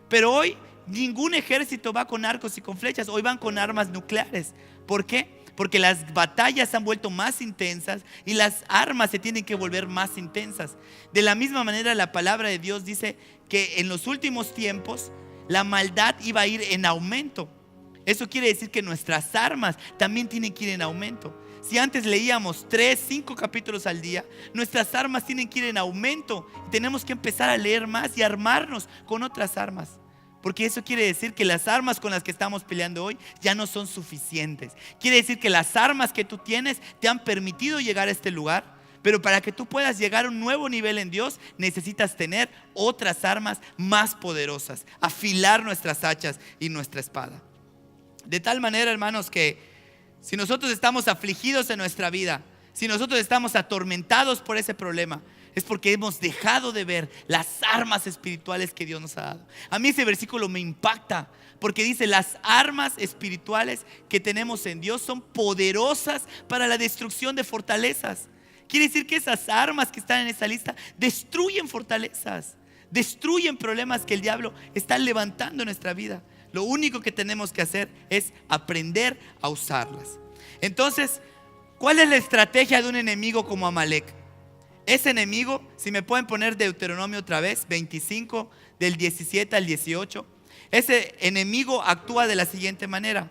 S1: Pero hoy ningún ejército va con arcos y con flechas. Hoy van con armas nucleares. ¿Por qué? Porque las batallas se han vuelto más intensas y las armas se tienen que volver más intensas. De la misma manera, la palabra de Dios dice que en los últimos tiempos la maldad iba a ir en aumento. Eso quiere decir que nuestras armas también tienen que ir en aumento. Si antes leíamos 3, 5 capítulos al día, nuestras armas tienen que ir en aumento. Tenemos que empezar a leer más y armarnos con otras armas. Porque eso quiere decir que las armas con las que estamos peleando hoy ya no son suficientes. Quiere decir que las armas que tú tienes te han permitido llegar a este lugar. Pero para que tú puedas llegar a un nuevo nivel en Dios, necesitas tener otras armas más poderosas. Afilar nuestras hachas y nuestra espada. De tal manera, hermanos, que si nosotros estamos afligidos en nuestra vida, si nosotros estamos atormentados por ese problema, es porque hemos dejado de ver las armas espirituales que Dios nos ha dado. A mí ese versículo me impacta, porque dice: las armas espirituales que tenemos en Dios son poderosas para la destrucción de fortalezas. Quiere decir que esas armas que están en esa lista destruyen fortalezas, destruyen problemas que el diablo está levantando en nuestra vida. Lo único que tenemos que hacer es aprender a usarlas. Entonces, ¿cuál es la estrategia de un enemigo como Amalek? Ese enemigo, si me pueden poner Deuteronomio otra vez, 25 del 17 al 18. Ese enemigo actúa de la siguiente manera: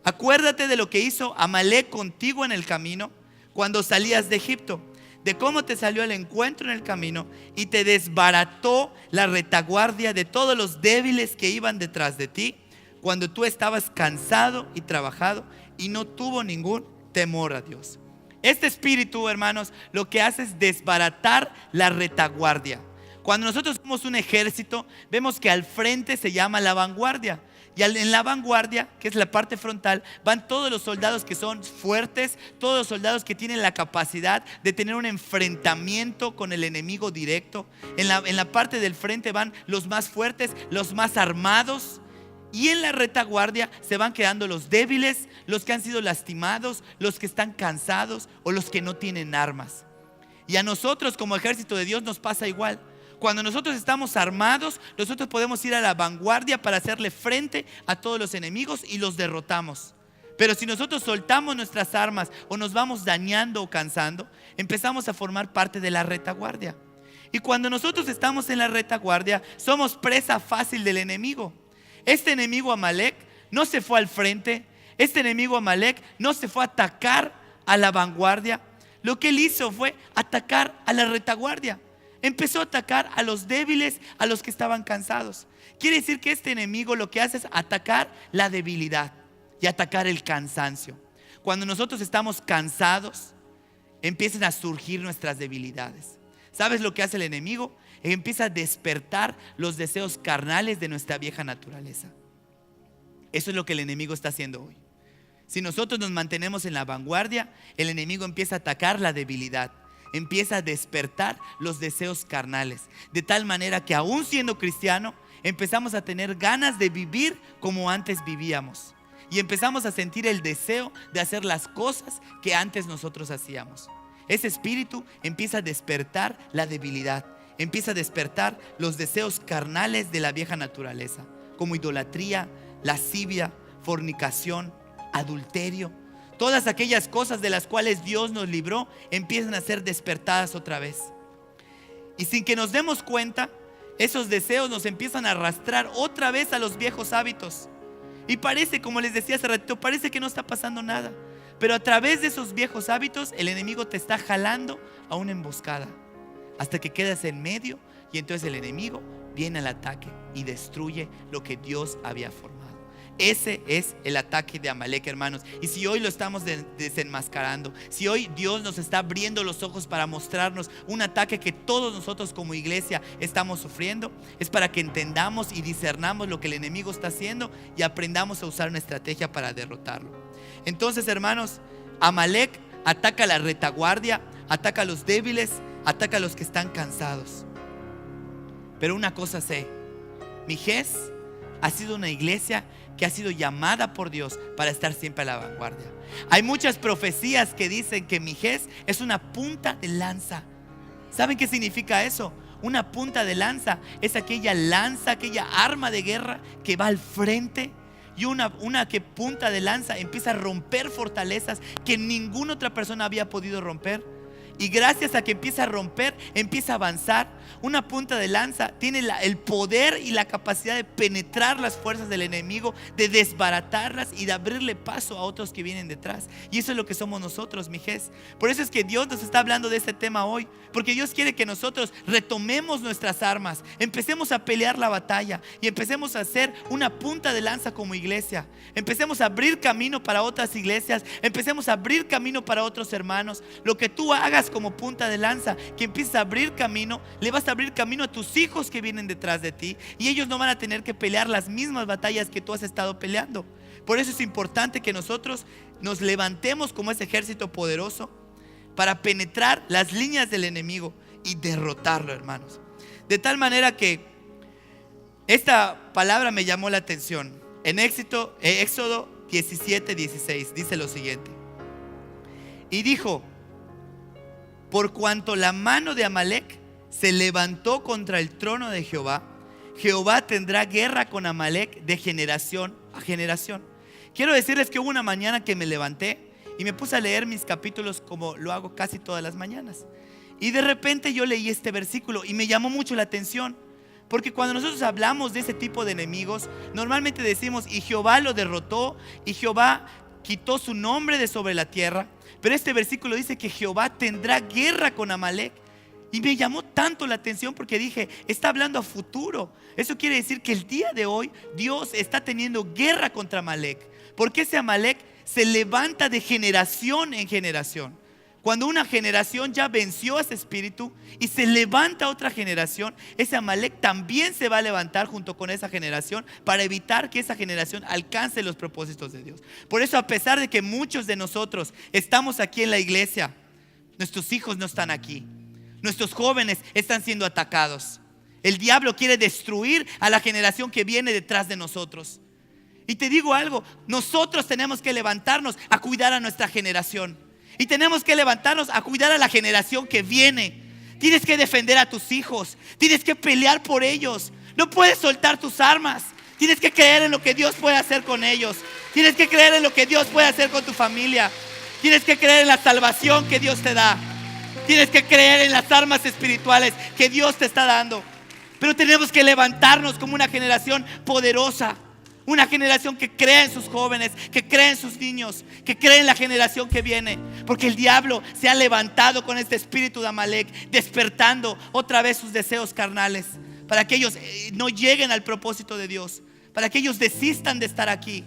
S1: acuérdate de lo que hizo Amalek contigo en el camino cuando salías de Egipto, de cómo te salió al encuentro en el camino y te desbarató la retaguardia de todos los débiles que iban detrás de ti, cuando tú estabas cansado y trabajado, y no tuvo ningún temor a Dios. Este espíritu, hermanos, lo que hace es desbaratar la retaguardia. Cuando nosotros somos un ejército, vemos que al frente se llama la vanguardia. Y en la vanguardia, que es la parte frontal, van todos los soldados que son fuertes, todos los soldados que tienen la capacidad de tener un enfrentamiento con el enemigo directo. En la parte del frente van los más fuertes, los más armados. Y en la retaguardia se van quedando los débiles, los que han sido lastimados, los que están cansados o los que no tienen armas. Y a nosotros como ejército de Dios nos pasa igual. Cuando nosotros estamos armados, nosotros podemos ir a la vanguardia para hacerle frente a todos los enemigos y los derrotamos. Pero si nosotros soltamos nuestras armas o nos vamos dañando o cansando, empezamos a formar parte de la retaguardia. Y cuando nosotros estamos en la retaguardia, somos presa fácil del enemigo. Este enemigo Amalek no se fue al frente. Este enemigo Amalek no se fue a atacar a la vanguardia. Lo que él hizo fue atacar a la retaguardia. Empezó a atacar a los débiles, a los que estaban cansados. Quiere decir que este enemigo lo que hace es atacar la debilidad y atacar el cansancio. Cuando nosotros estamos cansados, empiezan a surgir nuestras debilidades. ¿Sabes lo que hace el enemigo? Empieza a despertar los deseos carnales de nuestra vieja naturaleza. Eso es lo que el enemigo está haciendo hoy. Si nosotros nos mantenemos en la vanguardia, el enemigo empieza a atacar la debilidad, empieza a despertar los deseos carnales, de tal manera que aún siendo cristiano, empezamos a tener ganas de vivir como antes vivíamos. Y empezamos a sentir el deseo de hacer las cosas que antes nosotros hacíamos. Ese espíritu empieza a despertar la debilidad, empieza a despertar los deseos carnales de la vieja naturaleza, como idolatría, lascivia, fornicación, adulterio. Todas aquellas cosas de las cuales Dios nos libró empiezan a ser despertadas otra vez. Y sin que nos demos cuenta, esos deseos nos empiezan a arrastrar otra vez a los viejos hábitos. Y parece, como les decía hace ratito, parece que no está pasando nada. Pero a través de esos viejos hábitos, el enemigo te está jalando a una emboscada, hasta que quedas en medio, y entonces el enemigo viene al ataque y destruye lo que Dios había formado. Ese es el ataque de Amalek, hermanos. Y si hoy lo estamos desenmascarando, si hoy Dios nos está abriendo los ojos para mostrarnos un ataque que todos nosotros como iglesia estamos sufriendo, es para que entendamos y discernamos lo que el enemigo está haciendo y aprendamos a usar una estrategia para derrotarlo. Entonces, hermanos, Amalek ataca a la retaguardia, ataca a los débiles, ataca a los que están cansados. Pero una cosa sé: Mijés ha sido una iglesia que ha sido llamada por Dios para estar siempre a la vanguardia. Hay muchas profecías que dicen que Mijés es una punta de lanza. ¿Saben qué significa eso? Una punta de lanza es aquella lanza, aquella arma de guerra que va al frente. Y una que punta de lanza empieza a romper fortalezas que ninguna otra persona había podido romper. Y gracias a que empieza a romper, empieza a avanzar. Una punta de lanza tiene el poder y la capacidad de penetrar las fuerzas del enemigo, de desbaratarlas y de abrirle paso a otros que vienen detrás. Y eso es lo que somos nosotros, Mijés. Por eso es que Dios nos está hablando de este tema hoy, porque Dios quiere que nosotros retomemos nuestras armas, empecemos a pelear la batalla y empecemos a hacer una punta de lanza como iglesia. Empecemos a abrir camino para otras iglesias, empecemos a abrir camino para otros hermanos. Lo que tú hagas como punta de lanza, que empieces a abrir camino, le vas a abrir camino a tus hijos que vienen detrás de ti, y ellos no van a tener que pelear las mismas batallas que tú has estado peleando. Por eso es importante que nosotros nos levantemos como ese ejército poderoso para penetrar las líneas del enemigo y derrotarlo, hermanos. De tal manera que esta palabra me llamó la atención. En Éxodo 17:16 dice lo siguiente: y dijo: por cuanto la mano de Amalek se levantó contra el trono de Jehová, Jehová tendrá guerra con Amalek de generación a generación. Quiero decirles que hubo una mañana que me levanté y me puse a leer mis capítulos como lo hago casi todas las mañanas. Y de repente yo leí este versículo y me llamó mucho la atención. Porque cuando nosotros hablamos de ese tipo de enemigos, normalmente decimos: y Jehová lo derrotó, y Jehová quitó su nombre de sobre la tierra. Pero este versículo dice que Jehová tendrá guerra con Amalek. Y me llamó tanto la atención porque dije: está hablando a futuro. Eso quiere decir que el día de hoy Dios está teniendo guerra contra Amalek, porque ese Amalek se levanta de generación en generación. Cuando una generación ya venció a ese espíritu y se levanta otra generación, ese Amalek también se va a levantar junto con esa generación para evitar que esa generación alcance los propósitos de Dios. Por eso, a pesar de que muchos de nosotros estamos aquí en la iglesia, nuestros hijos no están aquí, nuestros jóvenes están siendo atacados. El diablo quiere destruir a la generación que viene detrás de nosotros. Y te digo algo: nosotros tenemos que levantarnos a cuidar a nuestra generación. Y tenemos que levantarnos a cuidar a la generación que viene. Tienes que defender a tus hijos. Tienes que pelear por ellos. No puedes soltar tus armas. Tienes que creer en lo que Dios puede hacer con ellos. Tienes que creer en lo que Dios puede hacer con tu familia. Tienes que creer en la salvación que Dios te da. Tienes que creer en las armas espirituales que Dios te está dando. Pero tenemos que levantarnos como una generación poderosa. Una generación que crea en sus jóvenes, que crea en sus niños, que cree en la generación que viene. Porque el diablo se ha levantado con este espíritu de Amalek, despertando otra vez sus deseos carnales, para que ellos no lleguen al propósito de Dios, para que ellos desistan de estar aquí.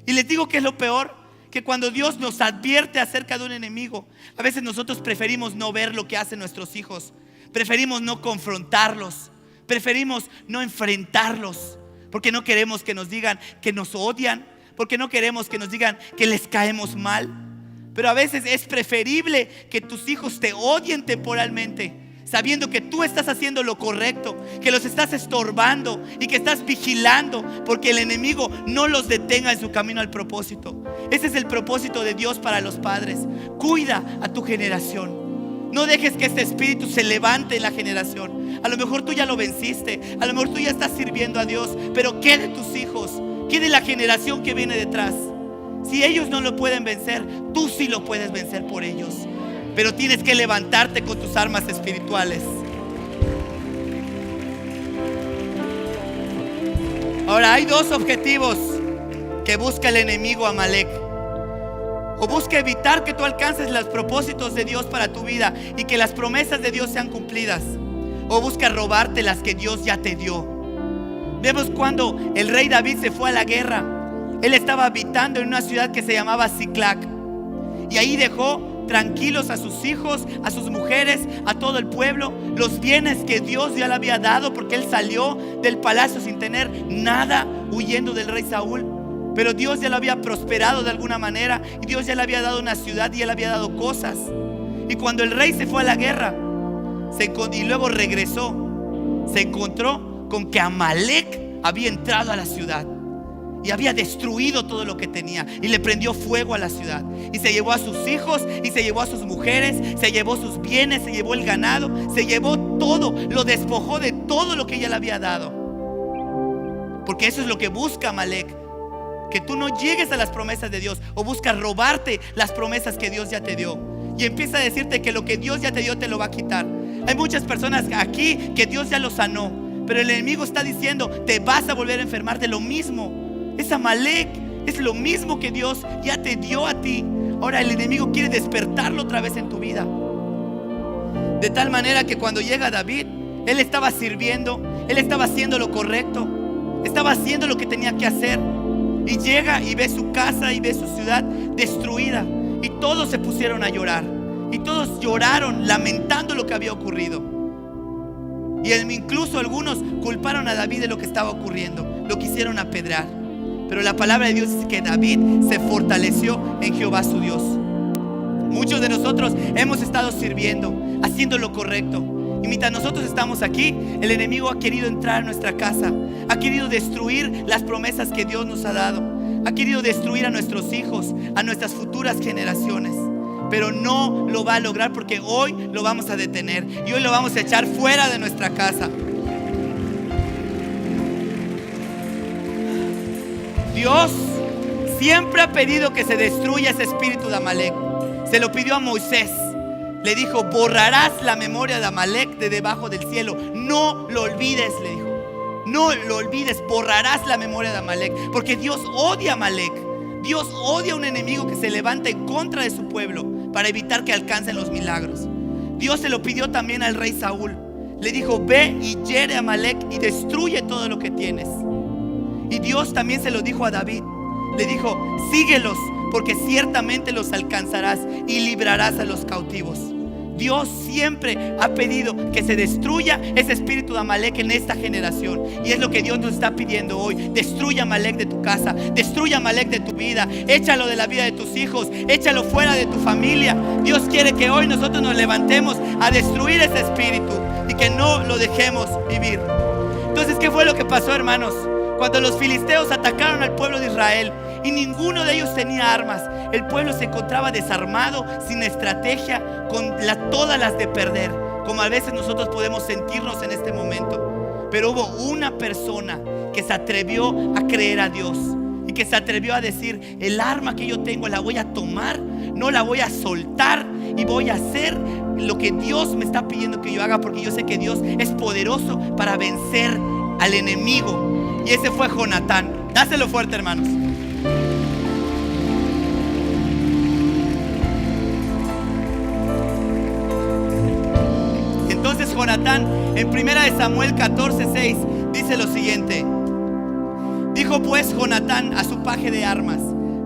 S1: Y les digo que es lo peor, que cuando Dios nos advierte acerca de un enemigo, a veces nosotros preferimos no ver lo que hacen nuestros hijos, preferimos no confrontarlos, preferimos no enfrentarlos, porque no queremos que nos digan que nos odian, porque no queremos que nos digan que les caemos mal. Pero a veces es preferible que tus hijos te odien temporalmente, sabiendo que tú estás haciendo lo correcto, que los estás estorbando y que estás vigilando, porque el enemigo no los detenga en su camino al propósito. Ese es el propósito de Dios para los padres. Cuida a tu generación. No dejes que este espíritu se levante en la generación. A lo mejor tú ya lo venciste, a lo mejor tú ya estás sirviendo a Dios, pero ¿qué de tus hijos? ¿Qué de la generación que viene detrás? Si ellos no lo pueden vencer, tú sí lo puedes vencer por ellos. Pero tienes que levantarte con tus armas espirituales. Ahora, hay dos objetivos que busca el enemigo Amalek. O busca evitar que tú alcances los propósitos de Dios para tu vida y que las promesas de Dios sean cumplidas. O busca robarte las que Dios ya te dio. Vemos cuando el rey David se fue a la guerra. Él estaba habitando en una ciudad que se llamaba Siclac. Y ahí dejó tranquilos a sus hijos, a sus mujeres, a todo el pueblo, los bienes que Dios ya le había dado, porque él salió del palacio sin tener nada, huyendo del rey Saúl. Pero Dios ya lo había prosperado de alguna manera, y Dios ya le había dado una ciudad y él había dado cosas. Y cuando el rey se fue a la guerra y luego regresó, se encontró con que Amalek había entrado a la ciudad y había destruido todo lo que tenía, y le prendió fuego a la ciudad, y se llevó a sus hijos, y se llevó a sus mujeres, se llevó sus bienes, se llevó el ganado, se llevó todo, lo despojó de todo lo que ella le había dado. Porque eso es lo que busca Amalek, que tú no llegues a las promesas de Dios, o busca robarte las promesas que Dios ya te dio, y empieza a decirte que lo que Dios ya te dio te lo va a quitar. Hay muchas personas aquí que Dios ya los sanó, pero el enemigo está diciendo: te vas a volver a enfermar de lo mismo. Es Amalek, es lo mismo que Dios ya te dio a ti. Ahora el enemigo quiere despertarlo otra vez en tu vida. De tal manera que cuando llega David, él estaba sirviendo, él estaba haciendo lo correcto, estaba haciendo lo que tenía que hacer. Y llega y ve su casa y ve su ciudad destruida. Y todos se pusieron a llorar. Y todos lloraron lamentando lo que había ocurrido. Y incluso algunos culparon a David de lo que estaba ocurriendo. Lo quisieron apedrear. Pero la palabra de Dios dice que David se fortaleció en Jehová su Dios. Muchos de nosotros hemos estado sirviendo, haciendo lo correcto. Y mientras nosotros estamos aquí, el enemigo ha querido entrar a nuestra casa, ha querido destruir las promesas que Dios nos ha dado, ha querido destruir a nuestros hijos, a nuestras futuras generaciones. Pero no lo va a lograr, porque hoy lo vamos a detener y hoy lo vamos a echar fuera de nuestra casa. Dios siempre ha pedido que se destruya ese espíritu de Amalek. Se lo pidió a Moisés. Le dijo: borrarás la memoria de Amalek de debajo del cielo. No lo olvides, le dijo. No lo olvides, borrarás la memoria de Amalek. Porque Dios odia a Amalek. Dios odia a un enemigo que se levanta en contra de su pueblo para evitar que alcancen los milagros. Dios se lo pidió también al rey Saúl. Le dijo: ve y hiere a Amalek y destruye todo lo que tienes. Y Dios también se lo dijo a David. Le dijo: síguelos, porque ciertamente los alcanzarás y librarás a los cautivos. Dios siempre ha pedido que se destruya ese espíritu de Amalek en esta generación. Y es lo que Dios nos está pidiendo hoy. Destruya Amalek de tu casa, destruya Amalek de tu vida, échalo de la vida de tus hijos, échalo fuera de tu familia. Dios quiere que hoy nosotros nos levantemos a destruir ese espíritu y que no lo dejemos vivir. Entonces, ¿qué fue lo que pasó, hermanos? Cuando los filisteos atacaron al pueblo de Israel y ninguno de ellos tenía armas, el pueblo se encontraba desarmado, sin estrategia, con todas las de perder, como a veces nosotros podemos sentirnos en este momento. Pero hubo una persona que se atrevió a creer a Dios y que se atrevió a decir: el arma que yo tengo la voy a tomar, no la voy a soltar, y voy a hacer lo que Dios me está pidiendo que yo haga, porque yo sé que Dios es poderoso para vencer al enemigo. Y ese fue Jonatán. Dáselo fuerte, hermanos. Entonces Jonatán, en 1 Samuel 14:6, dice lo siguiente: dijo pues Jonatán a su paje de armas: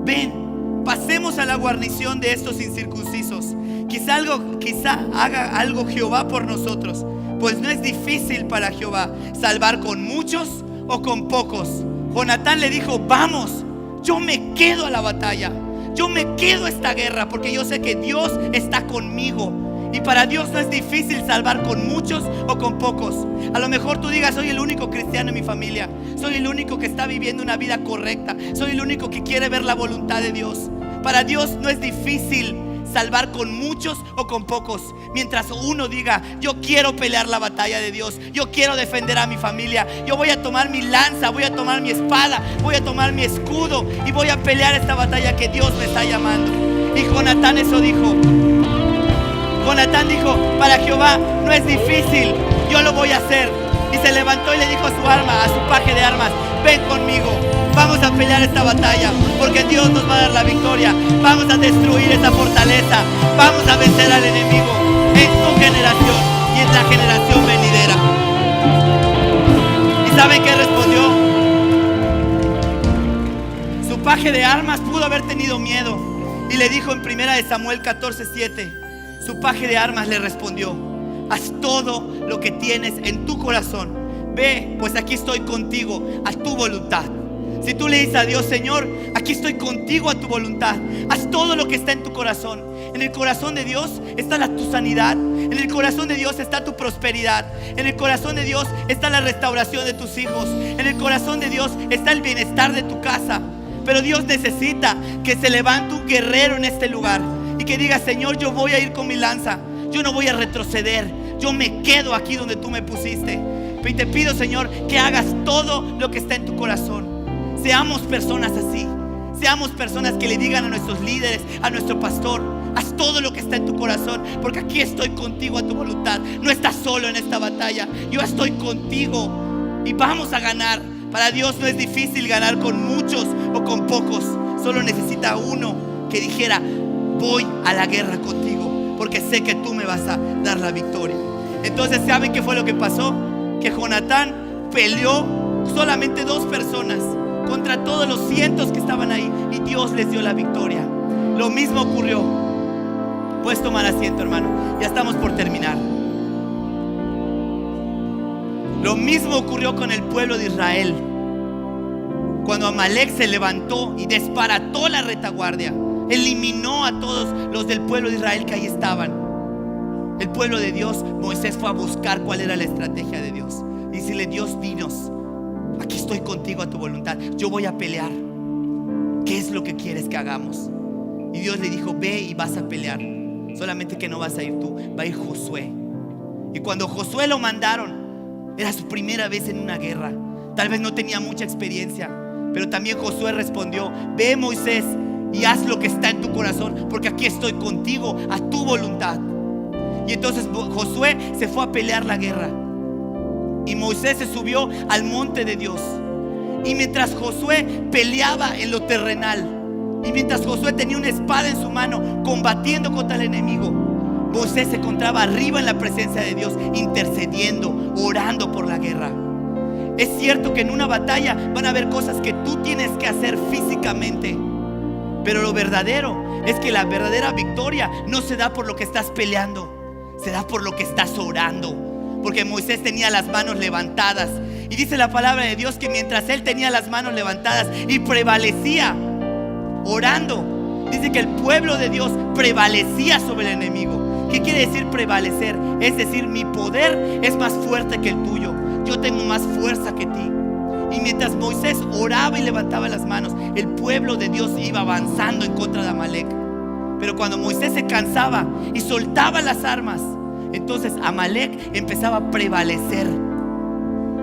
S1: ven, pasemos a la guarnición de estos incircuncisos. Quizá haga algo Jehová por nosotros, pues no es difícil para Jehová salvar con muchos o con pocos? Jonatán le dijo: vamos, yo me quedo a la batalla, yo me quedo a esta guerra, porque yo sé que Dios está conmigo. Y para Dios no es difícil salvar con muchos o con pocos. A lo mejor tú digas: soy el único cristiano en mi familia, soy el único que está viviendo una vida correcta, soy el único que quiere ver la voluntad de Dios. Para Dios no es difícil salvar con muchos o con pocos, mientras uno diga: yo quiero pelear la batalla de Dios, yo quiero defender a mi familia, yo voy a tomar mi lanza, voy a tomar mi espada, voy a tomar mi escudo y voy a pelear esta batalla que Dios me está llamando. Y Jonatán eso dijo. Jonatán dijo: para Jehová no es difícil, yo lo voy a hacer. Y se levantó y le dijo a su paje de armas: ven conmigo, vamos a pelear esta batalla, porque Dios nos va a dar la victoria. Vamos a destruir esa fortaleza, vamos a vencer al enemigo en tu generación y en la generación venidera. ¿Y saben qué respondió? Su paje de armas pudo haber tenido miedo, y le dijo en 1 Samuel 14:7, su paje de armas le respondió: haz todo lo que tienes en tu corazón, ve, pues aquí estoy contigo a tu voluntad. Si tú le dices a Dios: Señor, aquí estoy contigo a tu voluntad, haz todo lo que está en tu corazón. En el corazón de Dios está tu sanidad, en el corazón de Dios está tu prosperidad, en el corazón de Dios está la restauración de tus hijos, en el corazón de Dios está el bienestar de tu casa. Pero Dios necesita que se levante un guerrero en este lugar y que diga: Señor, yo voy a ir con mi lanza, yo no voy a retroceder, yo me quedo aquí donde tú me pusiste. Y te pido, Señor, que hagas todo lo que está en tu corazón. Seamos personas así, seamos personas que le digan a nuestros líderes, a nuestro pastor: haz todo lo que está en tu corazón, porque aquí estoy contigo a tu voluntad. No estás solo en esta batalla, yo estoy contigo y vamos a ganar. Para Dios no es difícil ganar con muchos o con pocos, solo necesita uno que dijera: voy a la guerra contigo, porque sé que tú me vas a dar la victoria. Entonces, ¿saben qué fue lo que pasó? Que Jonatán peleó solamente 2 personas contra todos los cientos que estaban ahí, y Dios les dio la victoria. Lo mismo ocurrió. Puedes tomar asiento, hermano, ya estamos por terminar. Lo mismo ocurrió con el pueblo de Israel. Cuando Amalek se levantó y desbarató la retaguardia, eliminó a todos los del pueblo de Israel que ahí estaban. El pueblo de Dios, Moisés fue a buscar cuál era la estrategia de Dios y decirle: Dios, dinos, aquí estoy contigo a tu voluntad, yo voy a pelear, ¿qué es lo que quieres que hagamos? Y Dios le dijo: ve y vas a pelear, solamente que no vas a ir tú, va a ir Josué. Y cuando Josué lo mandaron, era su primera vez en una guerra, tal vez no tenía mucha experiencia, pero también Josué respondió: ve, Moisés, y haz lo que está en tu corazón, porque aquí estoy contigo a tu voluntad. Y entonces Josué se fue a pelear la guerra, y Moisés se subió al monte de Dios. Y mientras Josué peleaba en lo terrenal, y mientras Josué tenía una espada en su mano combatiendo contra el enemigo, Moisés se encontraba arriba en la presencia de Dios, intercediendo, orando por la guerra. Es cierto que en una batalla van a haber cosas que tú tienes que hacer físicamente, pero lo verdadero es que la verdadera victoria no se da por lo que estás peleando, se da por lo que estás orando. Porque Moisés tenía las manos levantadas, y dice la palabra de Dios que mientras él tenía las manos levantadas y prevalecía orando, dice que el pueblo de Dios prevalecía sobre el enemigo. ¿Qué quiere decir prevalecer? Es decir, mi poder es más fuerte que el tuyo, yo tengo más fuerza que ti. Y mientras Moisés oraba y levantaba las manos, el pueblo de Dios iba avanzando en contra de Amalek. Pero cuando Moisés se cansaba y soltaba las armas, entonces Amalek empezaba a prevalecer.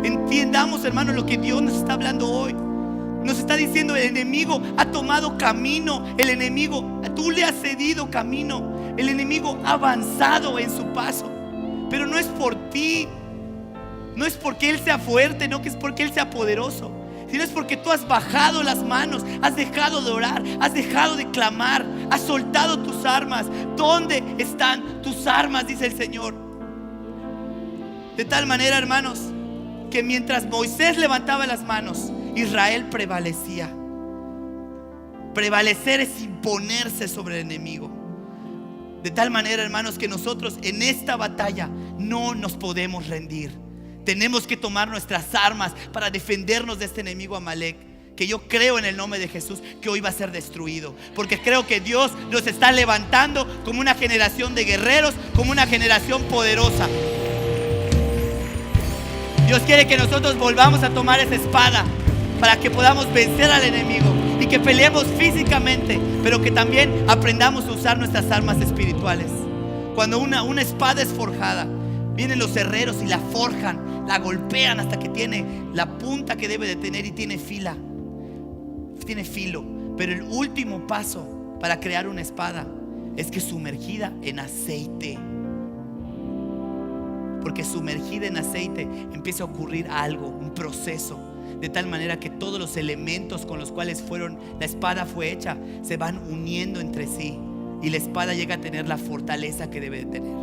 S1: Entendamos, hermanos, lo que Dios nos está hablando hoy. Nos está diciendo: el enemigo ha tomado camino, el enemigo, tú le has cedido camino, el enemigo ha avanzado en su paso. Pero no es por ti, no es porque él sea fuerte, no que es porque él sea poderoso, sino es porque tú has bajado las manos, has dejado de orar, has dejado de clamar, has soltado tus armas. ¿Dónde están tus armas?, dice el Señor. De tal manera, hermanos, que mientras Moisés levantaba las manos, Israel prevalecía. Prevalecer es imponerse sobre el enemigo. De tal manera, hermanos, que nosotros en esta batalla no nos podemos rendir. Tenemos que tomar nuestras armas para defendernos de este enemigo Amalek, que yo creo en el nombre de Jesús que hoy va a ser destruido, porque creo que Dios nos está levantando como una generación de guerreros, como una generación poderosa. Dios quiere que nosotros volvamos a tomar esa espada para que podamos vencer al enemigo y que peleemos físicamente, pero que también aprendamos a usar nuestras armas espirituales. Cuando una espada es forjada, vienen los herreros y la forjan, la golpean hasta que tiene la punta que debe de tener y tiene filo. Pero el último paso para crear una espada es que sumergida en aceite, porque sumergida en aceite empieza a ocurrir algo, un proceso, de tal manera que todos los elementos con los cuales la espada fue hecha se van uniendo entre sí, y la espada llega a tener la fortaleza que debe de tener.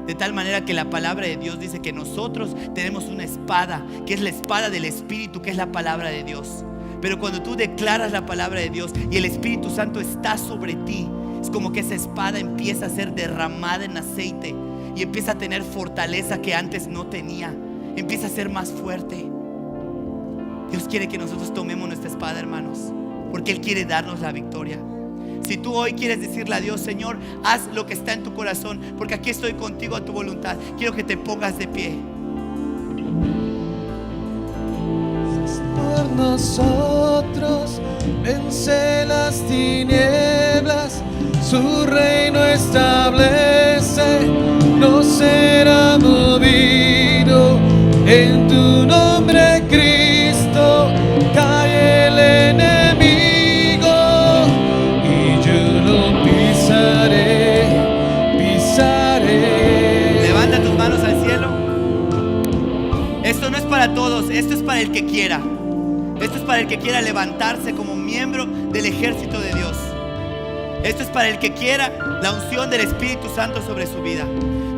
S1: De tal manera que la palabra de Dios dice que nosotros tenemos una espada, que es la espada del Espíritu, que es la palabra de Dios. Pero cuando tú declaras la palabra de Dios y el Espíritu Santo está sobre ti, es como que esa espada empieza a ser derramada en aceite y empieza a tener fortaleza que antes no tenía. Empieza a ser más fuerte. Dios quiere que nosotros tomemos nuestra espada, hermanos, porque Él quiere darnos la victoria. Si tú hoy quieres decirle a Dios: Señor, haz lo que está en tu corazón, porque aquí estoy contigo a tu voluntad, quiero que te pongas de pie.
S2: Por nosotros vence las tinieblas, su reino establece, no será movido. En tu nombre, Cristo, cae el enemigo y yo lo pisaré.
S1: Levanta tus manos al cielo. Esto no es para todos, esto es para el que quiera. Esto es para el que quiera levantarse como miembro del ejército de Dios. Esto es para el que quiera la unción del Espíritu Santo sobre su vida.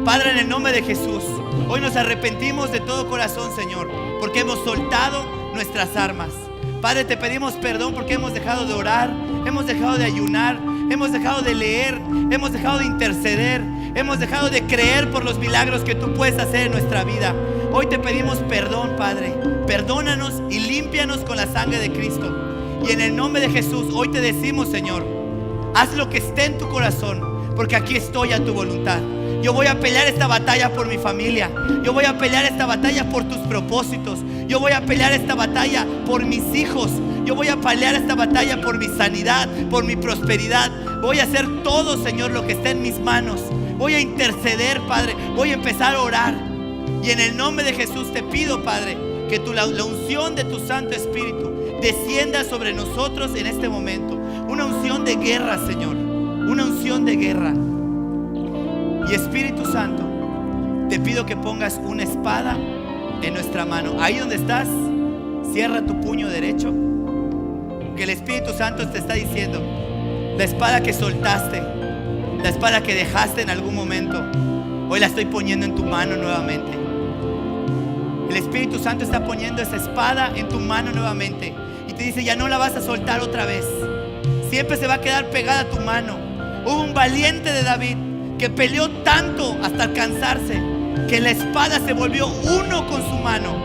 S1: Padre, en el nombre de Jesús, hoy nos arrepentimos de todo corazón, Señor, porque hemos soltado nuestras armas. Padre, te pedimos perdón porque hemos dejado de orar, hemos dejado de ayunar, hemos dejado de leer, hemos dejado de interceder, hemos dejado de creer por los milagros que tú puedes hacer en nuestra vida. Hoy te pedimos perdón, Padre. Perdónanos y límpianos con la sangre de Cristo. Y en el nombre de Jesús, hoy te decimos, Señor, haz lo que esté en tu corazón, porque aquí estoy a tu voluntad. Yo voy a pelear esta batalla por mi familia. Yo voy a pelear esta batalla por tus propósitos. Yo voy a pelear esta batalla por mis hijos. Yo voy a pelear esta batalla por mi sanidad, por mi prosperidad. Voy a hacer todo, Señor, lo que esté en mis manos. Voy a interceder, Padre. Voy a empezar a orar. Y en el nombre de Jesús te pido, Padre, que la unción de tu Santo Espíritu descienda sobre nosotros en este momento. Una unción de guerra, Señor. Una unción de guerra. Y Espíritu Santo, te pido que pongas una espada en nuestra mano. Ahí donde estás, cierra tu puño derecho, que el Espíritu Santo te está diciendo: la espada que soltaste, la espada que dejaste en algún momento, hoy la estoy poniendo en tu mano nuevamente. El Espíritu Santo está poniendo esa espada en tu mano nuevamente y te dice: ya no la vas a soltar otra vez. Siempre se va a quedar pegada a tu mano. Hubo un valiente de David que peleó tanto hasta cansarse, que la espada se volvió uno con su mano.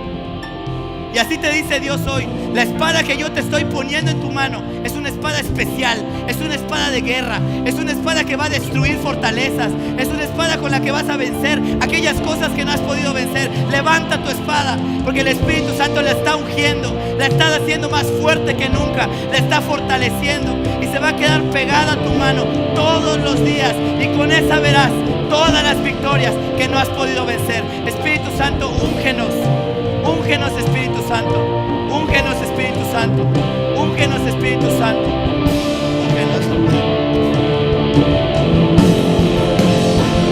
S1: Y así te dice Dios hoy: la espada que yo te estoy poniendo en tu mano es una espada especial, es una espada de guerra, es una espada que va a destruir fortalezas, es una espada con la que vas a vencer aquellas cosas que no has podido vencer. Levanta tu espada, porque el Espíritu Santo la está ungiendo, la está haciendo más fuerte que nunca, la está fortaleciendo y se va a quedar pegada a tu mano todos los días, y con esa verás todas las victorias que no has podido vencer. Espíritu Santo, úngenos. Úngenos, Espíritu Santo. Úngenos, Espíritu Santo. Úngenos, Espíritu Santo. Úngenos.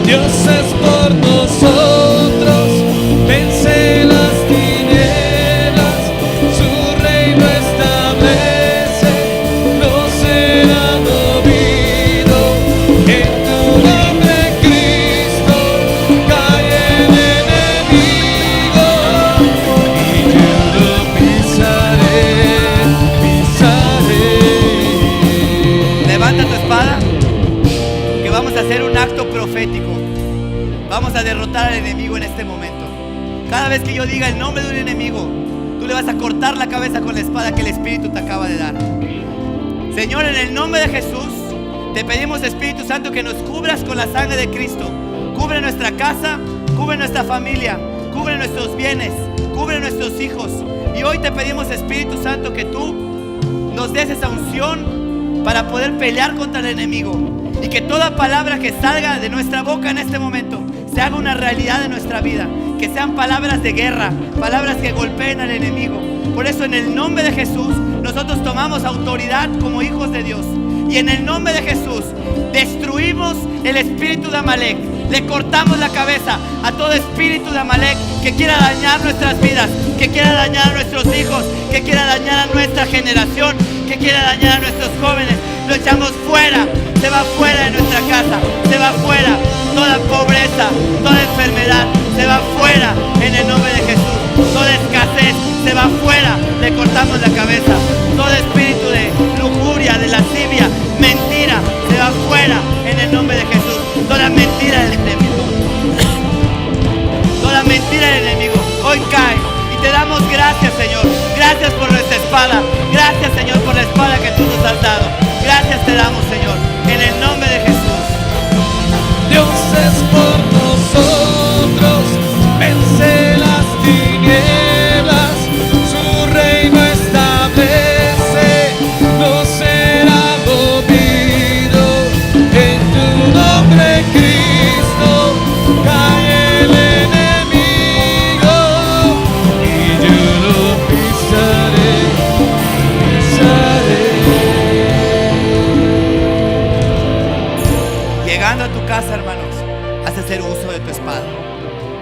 S2: Dios es por nosotros, vence las tinieblas, su reino establece, no será movido. En tu nombre, Cristo, cae el enemigo y yo lo pisaré.
S1: Levanta tu espada, que vamos a hacer un acto profético. Vamos a derrotar al enemigo en este momento. Cada vez que yo diga el nombre de un enemigo, tú le vas a cortar la cabeza con la espada que el Espíritu te acaba de dar. Señor, en el nombre de Jesús, te pedimos, Espíritu Santo, que nos cubras con la sangre de Cristo. Cubre nuestra casa, cubre nuestra familia, cubre nuestros bienes, cubre nuestros hijos. Y hoy te pedimos, Espíritu Santo, que tú nos des esa unción para poder pelear contra el enemigo. Y que toda palabra que salga de nuestra boca en este momento se haga una realidad en nuestra vida. Que sean palabras de guerra, palabras que golpeen al enemigo. Por eso, en el nombre de Jesús, nosotros tomamos autoridad como hijos de Dios. Y en el nombre de Jesús destruimos el espíritu de Amalek. Le cortamos la cabeza a todo espíritu de Amalek que quiera dañar nuestras vidas, que quiera dañar a nuestros hijos, que quiera dañar a nuestra generación, que quiera dañar a nuestros jóvenes. Lo echamos fuera, se va fuera de nuestra casa, se va fuera toda pobreza, toda enfermedad, se va fuera en el nombre de Jesús. Toda escasez se va fuera, le cortamos la cabeza. Todo espíritu de lujuria, de lascivia, mentira, se va fuera en el nombre de Jesús. Toda mentira del enemigo, toda mentira del enemigo hoy cae. Y te damos gracias, Señor. Gracias por nuestra espada. Gracias, Señor, por la espada que tú nos has dado. Gracias te damos, Señor, en el nombre de Jesús.
S2: Dios es por nosotros, vence las tinieblas, su reino establece, no será movido. En tu nombre, Cristo, cae el enemigo y yo lo pisaré, pisaré.
S1: Llegando a tu casa, hermanos, haz hacer uso de tu espada.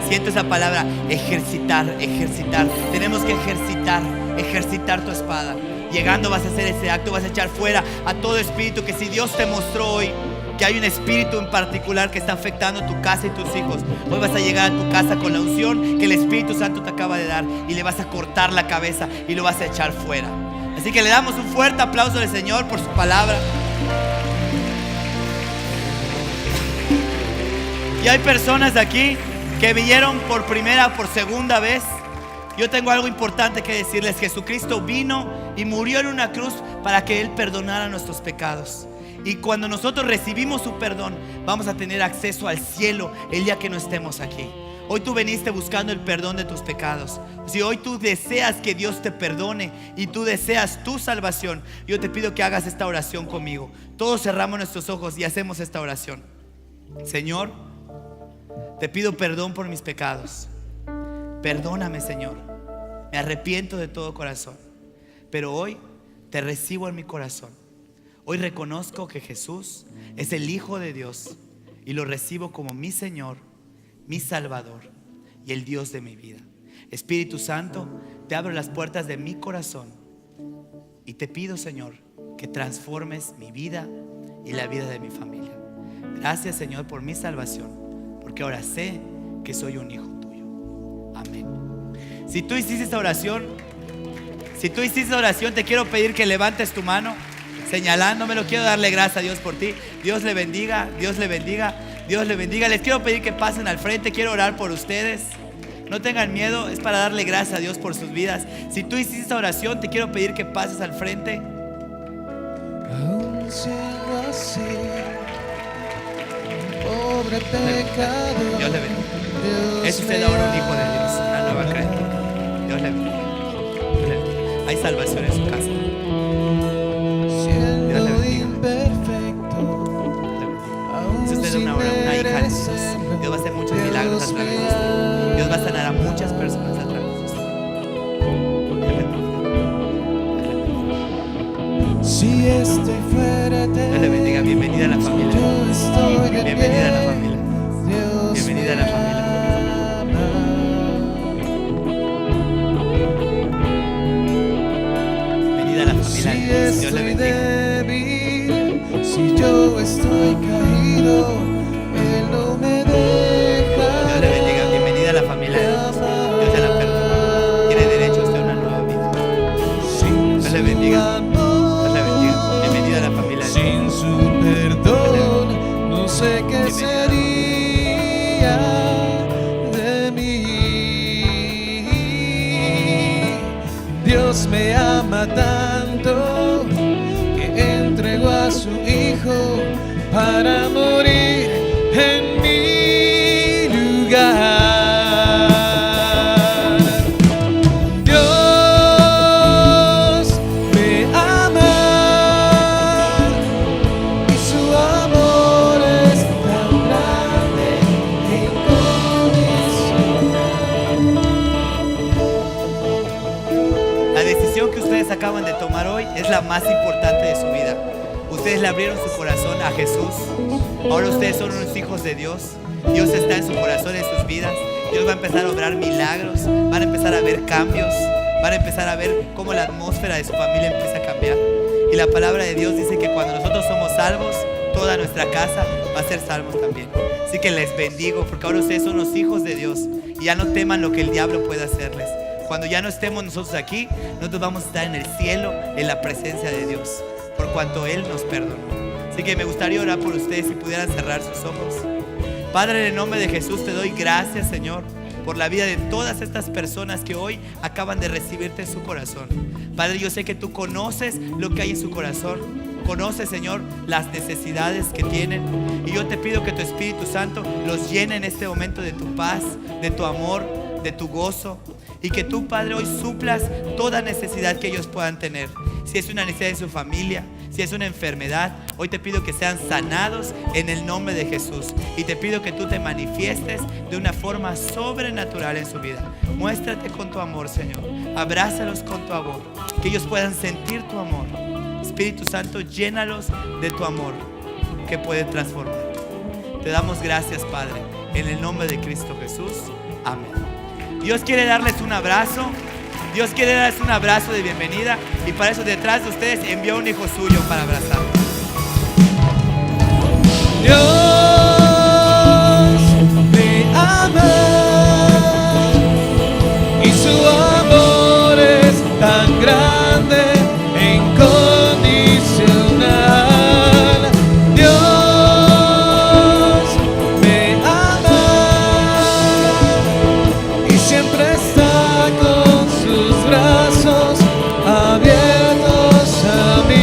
S1: Siento esa palabra, ejercitar, ejercitar. Tenemos que ejercitar tu espada. Llegando vas a hacer ese acto, vas a echar fuera a todo espíritu que, si Dios te mostró hoy que hay un espíritu en particular que está afectando tu casa y tus hijos, hoy vas a llegar a tu casa con la unción que el Espíritu Santo te acaba de dar y le vas a cortar la cabeza y lo vas a echar fuera. Así que le damos un fuerte aplauso al Señor por su palabra. Y hay personas aquí que vinieron por primera, por segunda vez. Yo tengo algo importante que decirles. Jesucristo vino y murió en una cruz para que Él perdonara nuestros pecados. Y cuando nosotros recibimos su perdón, vamos a tener acceso al cielo el día que no estemos aquí. Hoy tú veniste buscando el perdón de tus pecados. Si hoy tú deseas que Dios te perdone y tú deseas tu salvación, yo te pido que hagas esta oración conmigo. Todos cerramos nuestros ojos y hacemos esta oración. Señor, te pido perdón por mis pecados. Perdóname, Señor. Me arrepiento de todo corazón. Pero hoy te recibo en mi corazón. Hoy reconozco que Jesús es el Hijo de Dios y lo recibo como mi Señor, mi Salvador y el Dios de mi vida. Espíritu Santo, te abro las puertas de mi corazón y te pido, Señor, que transformes mi vida y la vida de mi familia. Gracias, Señor, por mi salvación, porque ahora sé que soy un hijo tuyo. Amén. Si tú hiciste esta oración, te quiero pedir que levantes tu mano señalándomelo. Quiero darle gracias a Dios por ti. Dios le bendiga, Dios le bendiga, Dios le bendiga. Les quiero pedir que pasen al frente. Quiero orar por ustedes. No tengan miedo, es para darle gracias a Dios por sus vidas. Si tú hiciste esta oración, te quiero pedir que pases al frente.
S2: Aún siendo así, pobre pecador,
S1: Dios le bendiga. Es usted ahora un hijo de Dios, una nueva criatura. Dios le bendiga. Hay salvación en su casa.
S2: siendo imperfecto, aún
S1: Si usted es
S2: sin
S1: una hija de Dios,
S2: merecerlo,
S1: Dios va a hacer muchos milagros a través de usted. Dios va a sanar a muchas personas a través de usted.
S2: si estoy fuera de
S1: Dios le bendiga. Bienvenida a la familia.
S2: yo estoy de
S1: Bienvenida a la
S2: pie.
S1: familia.
S2: Dios
S1: Bienvenida a la familia. Bienvenida a la familia de
S2: Si
S1: Dios. Dios le
S2: estoy
S1: bendiga.
S2: débil, si yo estoy caído, Él no me deja.
S1: Dios le bendiga. Bienvenida a la familia de Dios. Dios ya la perdonó. Tiene derecho a usted a una nueva vida. Dios le bendiga. Dios le bendiga. Bienvenida a la familia de Dios.
S2: Sin su perdón, no sé qué sería de mí. Dios me ama tanto que entregó a su Hijo para morir en mi lugar. Dios me ama y su amor es tan grande e incondicional.
S1: La decisión que ustedes acaban de tomar hoy es la más importante de su vida. Ustedes le abrieron su corazón a Jesús. Ahora ustedes son unos hijos de Dios. Dios está en su corazón, en sus vidas. Dios va a empezar a obrar milagros. Van a empezar a ver cambios. Van a empezar a ver cómo la atmósfera de su familia empieza a cambiar. Y la palabra de Dios dice que cuando nosotros somos salvos, toda nuestra casa va a ser salvos también. Así que les bendigo, porque ahora ustedes son los hijos de Dios. Y ya no teman lo que el diablo pueda hacerles. Cuando ya no estemos nosotros aquí, nosotros vamos a estar en el cielo, en la presencia de Dios, por cuanto Él nos perdonó. Así que me gustaría orar por ustedes si pudieran cerrar sus ojos. Padre, en el nombre de Jesús te doy gracias, Señor, por la vida de todas estas personas que hoy acaban de recibirte en su corazón. Padre, yo sé que tú conoces lo que hay en su corazón. Conoces, Señor, las necesidades que tienen. Y yo te pido que tu Espíritu Santo los llene en este momento de tu paz, de tu amor, de tu gozo. Y que tú, Padre, hoy suplas toda necesidad que ellos puedan tener. Si es una necesidad en su familia, si es una enfermedad, hoy te pido que sean sanados en el nombre de Jesús. Y te pido que tú te manifiestes de una forma sobrenatural en su vida. Muéstrate con tu amor, Señor. Abrázalos con tu amor. Que ellos puedan sentir tu amor. Espíritu Santo, llénalos de tu amor que puede transformar. Te damos gracias, Padre, en el nombre de Cristo Jesús. Amén. Dios quiere darles un abrazo. Dios quiere darles un abrazo de bienvenida. Y para eso detrás de ustedes envió a un hijo suyo para abrazarlos.
S2: Dios me ama y su amor es tan grande e incondicional. Dios me ama y siempre está con sus brazos abiertos a mí.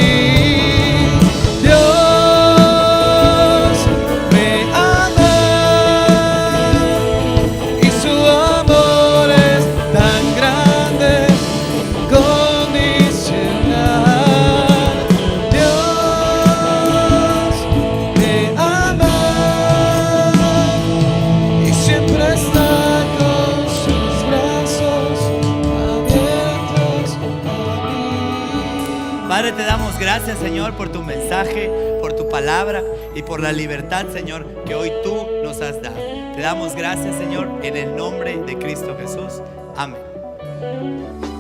S1: Padre, te damos gracias, Señor, por tu mensaje, por tu palabra y por la libertad, Señor, que hoy tú nos has dado. Te damos gracias, Señor, en el nombre de Cristo Jesús. Amén.